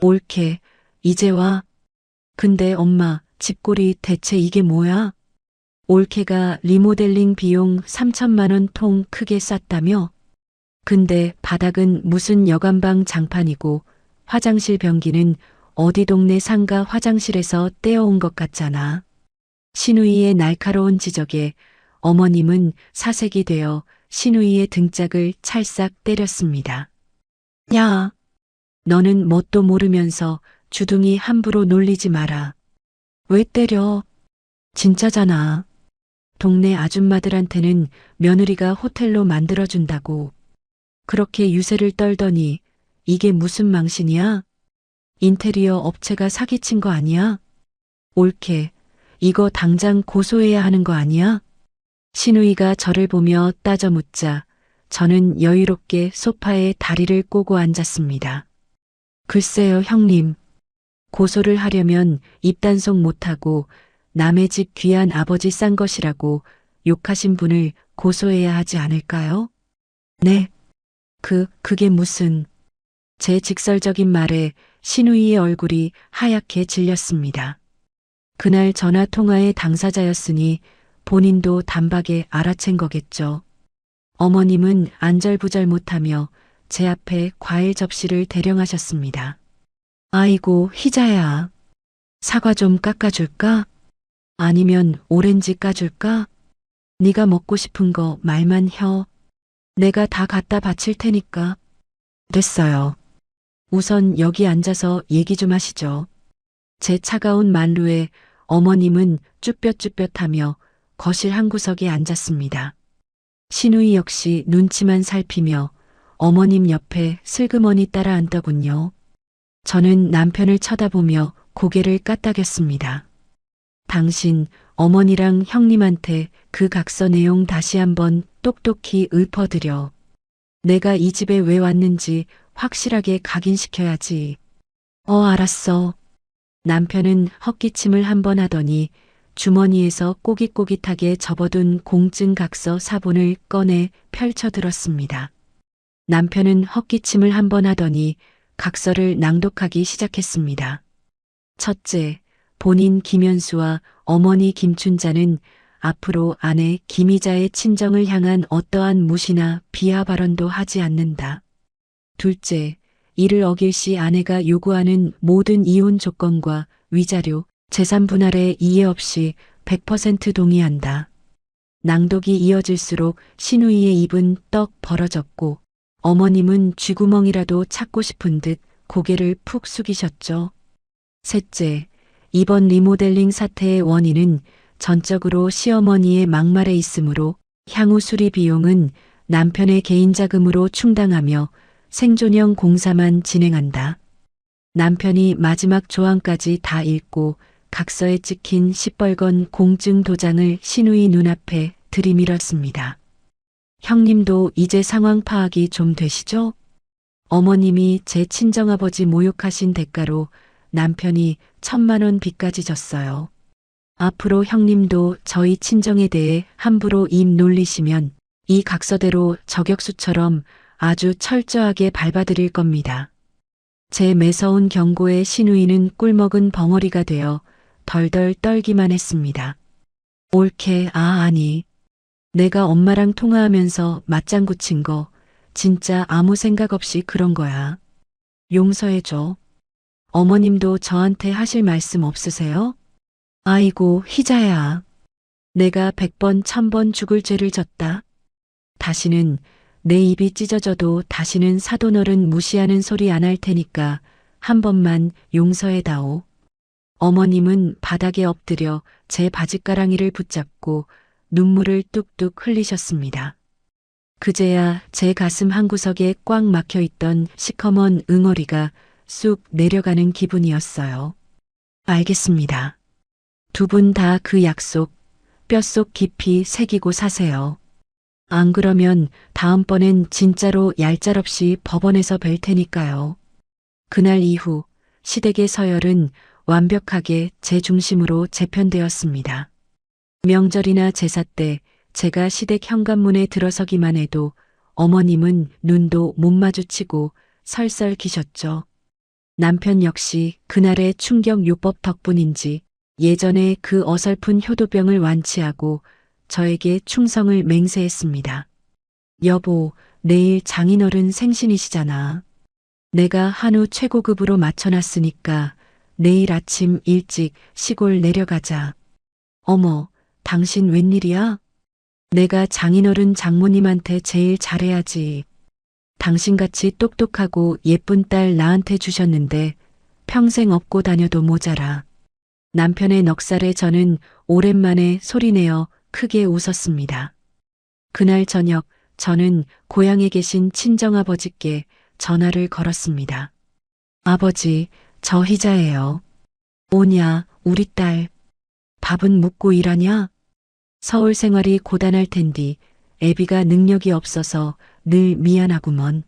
옳게, 이제 와. 근데 엄마, 집골이 대체 이게 뭐야? 올케가 리모델링 비용 3천만 원 통 크게 쌌다며? 근데 바닥은 무슨 여관방 장판이고 화장실 변기는 어디 동네 상가 화장실에서 떼어온 것 같잖아. 신우이의 날카로운 지적에 어머님은 사색이 되어 신우이의 등짝을 찰싹 때렸습니다. 야, 너는 뭣도 모르면서 주둥이 함부로 놀리지 마라. 왜 때려? 진짜잖아. 동네 아줌마들한테는 며느리가 호텔로 만들어준다고. 그렇게 유세를 떨더니 이게 무슨 망신이야? 인테리어 업체가 사기친 거 아니야? 옳게, 이거 당장 고소해야 하는 거 아니야? 신우이가 저를 보며 따져 묻자 저는 여유롭게 소파에 다리를 꼬고 앉았습니다. 글쎄요, 형님. 고소를 하려면 입단속 못하고 남의 집 귀한 아버지 싼 것이라고 욕하신 분을 고소해야 하지 않을까요? 네. 그게 무슨. 제 직설적인 말에 신우이의 얼굴이 하얗게 질렸습니다. 그날 전화 통화의 당사자였으니 본인도 단박에 알아챈 거겠죠. 어머님은 안절부절 못하며 제 앞에 과일 접시를 대령하셨습니다. 아이고, 희자야. 사과 좀 깎아줄까? 아니면 오렌지 까줄까? 네가 먹고 싶은 거 말만 혀. 내가 다 갖다 바칠 테니까. 됐어요. 우선 여기 앉아서 얘기 좀 하시죠. 제 차가운 만루에 어머님은 쭈뼛쭈뼛하며 거실 한 구석에 앉았습니다. 신우이 역시 눈치만 살피며 어머님 옆에 슬그머니 따라 앉더군요. 저는 남편을 쳐다보며 고개를 까딱였습니다. 당신 어머니랑 형님한테 그 각서 내용 다시 한번 똑똑히 읊어드려. 내가 이 집에 왜 왔는지 확실하게 각인시켜야지. 알았어. 남편은 헛기침을 한 번 하더니 주머니에서 꼬깃꼬깃하게 접어둔 공증 각서 사본을 꺼내 펼쳐들었습니다. 남편은 헛기침을 한 번 하더니 각서를 낭독하기 시작했습니다. 첫째, 본인 김현수와 어머니 김춘자는 앞으로 아내 김희자의 친정을 향한 어떠한 무시나 비하 발언도 하지 않는다. 둘째, 이를 어길 시 아내가 요구하는 모든 이혼 조건과 위자료, 재산 분할에 이해 없이 100% 동의한다. 낭독이 이어질수록 신우이의 입은 떡 벌어졌고 어머님은 쥐구멍이라도 찾고 싶은 듯 고개를 푹 숙이셨죠. 셋째, 이번 리모델링 사태의 원인은 전적으로 시어머니의 막말에 있으므로 향후 수리 비용은 남편의 개인 자금으로 충당하며 생존형 공사만 진행한다. 남편이 마지막 조항까지 다 읽고 각서에 찍힌 시뻘건 공증 도장을 신우이 눈앞에 들이밀었습니다. 형님도 이제 상황 파악이 좀 되시죠? 어머님이 제 친정아버지 모욕하신 대가로 남편이 1,000만 원 빚까지 졌어요. 앞으로 형님도 저희 친정에 대해 함부로 입 놀리시면 이 각서대로 저격수처럼 아주 철저하게 밟아드릴 겁니다. 제 매서운 경고에 신우이는 꿀먹은 벙어리가 되어 덜덜 떨기만 했습니다. 옳게, 아니. 내가 엄마랑 통화하면서 맞장구 친 거 진짜 아무 생각 없이 그런 거야. 용서해줘. 어머님도 저한테 하실 말씀 없으세요? 아이고, 희자야. 내가 100번, 1000번 죽을 죄를 졌다. 다시는 내 입이 찢어져도 다시는 사돈어른 무시하는 소리 안 할 테니까 한 번만 용서해다오. 어머님은 바닥에 엎드려 제 바짓가랑이를 붙잡고 눈물을 뚝뚝 흘리셨습니다. 그제야 제 가슴 한구석에 꽉 막혀 있던 시커먼 응어리가 쑥 내려가는 기분이었어요. 알겠습니다. 두 분 다 그 약속 뼛속 깊이 새기고 사세요. 안 그러면 다음번엔 진짜로 얄짤없이 법원에서 뵐 테니까요. 그날 이후 시댁의 서열은 완벽하게 제 중심으로 재편되었습니다. 명절이나 제사 때 제가 시댁 현관문에 들어서기만 해도 어머님은 눈도 못 마주치고 설설 기셨죠. 남편 역시 그날의 충격 요법 덕분인지 예전에 그 어설픈 효도병을 완치하고 저에게 충성을 맹세했습니다. 여보, 내일 장인어른 생신이시잖아. 내가 한우 최고급으로 맞춰놨으니까 내일 아침 일찍 시골 내려가자. 어머, 당신 웬일이야? 내가 장인어른 장모님한테 제일 잘해야지. 당신같이 똑똑하고 예쁜 딸 나한테 주셨는데 평생 업고 다녀도 모자라. 남편의 넉살에 저는 오랜만에 소리내어 크게 웃었습니다. 그날 저녁 저는 고향에 계신 친정아버지께 전화를 걸었습니다. 아버지, 저 희자예요. 오냐, 우리 딸. 밥은 묵고 일하냐? 서울 생활이 고단할 텐디 애비가 능력이 없어서 늘 미안하구먼.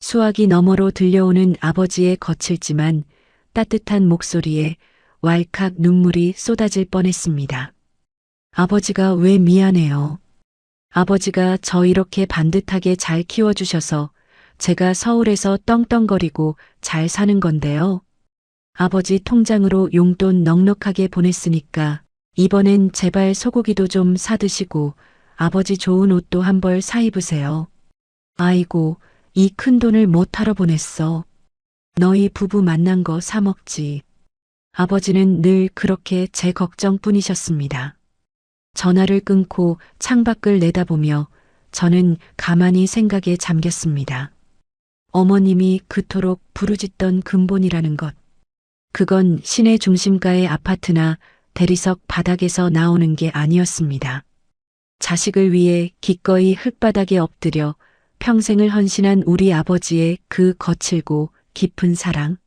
수화기 너머로 들려오는 아버지의 거칠지만 따뜻한 목소리에 왈칵 눈물이 쏟아질 뻔했습니다. 아버지가 왜 미안해요? 아버지가 저 이렇게 반듯하게 잘 키워주셔서 제가 서울에서 떵떵거리고 잘 사는 건데요. 아버지 통장으로 용돈 넉넉하게 보냈으니까 이번엔 제발 소고기도 좀 사드시고 아버지 좋은 옷도 한 벌 사 입으세요. 아이고, 이 큰 돈을 못하러 보냈어. 너희 부부 만난 거 사 먹지. 아버지는 늘 그렇게 제 걱정뿐이셨습니다. 전화를 끊고 창밖을 내다보며 저는 가만히 생각에 잠겼습니다. 어머님이 그토록 부르짖던 근본이라는 것. 그건 시내 중심가의 아파트나 대리석 바닥에서 나오는 게 아니었습니다. 자식을 위해 기꺼이 흙바닥에 엎드려 평생을 헌신한 우리 아버지의 그 거칠고 깊은 사랑.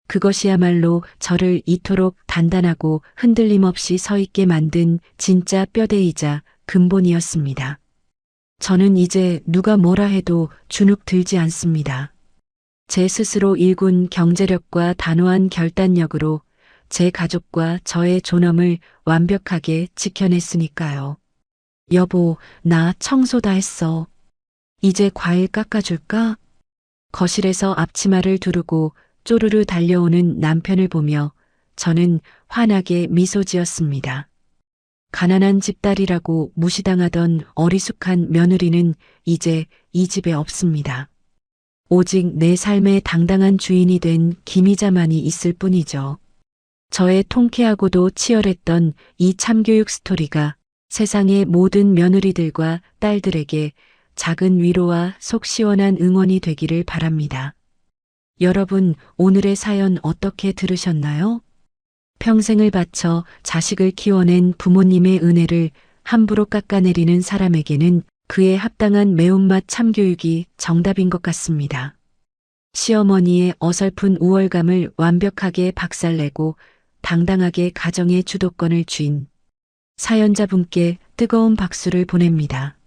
그것이야말로 저를 이토록 단단하고 흔들림 없이 서 있게 만든 진짜 뼈대이자 근본이었습니다. 저는 이제 누가 뭐라 해도 주눅 들지 않습니다. 제 스스로 일군 경제력과 단호한 결단력으로 제 가족과 저의 존엄을 완벽하게 지켜냈으니까요. 여보, 나 청소 다 했어. 이제 과일 깎아줄까? 거실에서 앞치마를 두르고 쪼르르 달려오는 남편을 보며 저는 환하게 미소 지었습니다. 가난한 집딸이라고 무시당하던 어리숙한 며느리는 이제 이 집에 없습니다. 오직 내 삶의 당당한 주인이 된 김희자만이 있을 뿐이죠. 저의 통쾌하고도 치열했던 이 참교육 스토리가 세상의 모든 며느리들과 딸들에게 작은 위로와 속 시원한 응원이 되기를 바랍니다. 여러분, 오늘의 사연 어떻게 들으셨나요? 평생을 바쳐 자식을 키워낸 부모님의 은혜를 함부로 깎아내리는 사람에게는 그에 합당한 매운맛 참교육이 정답인 것 같습니다. 시어머니의 어설픈 우월감을 완벽하게 박살내고 당당하게 가정의 주도권을 쥔 사연자분께 뜨거운 박수를 보냅니다.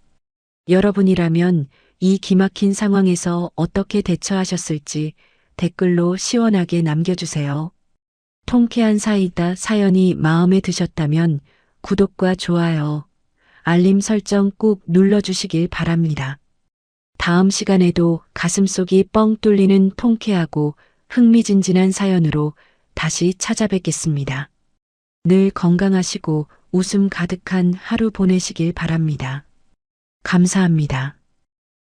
여러분이라면 이 기막힌 상황에서 어떻게 대처하셨을지 댓글로 시원하게 남겨주세요. 통쾌한 사이다 사연이 마음에 드셨다면 구독과 좋아요, 알림 설정 꾹 눌러주시길 바랍니다. 다음 시간에도 가슴속이 뻥 뚫리는 통쾌하고 흥미진진한 사연으로 다시 찾아뵙겠습니다. 늘 건강하시고 웃음 가득한 하루 보내시길 바랍니다. 감사합니다.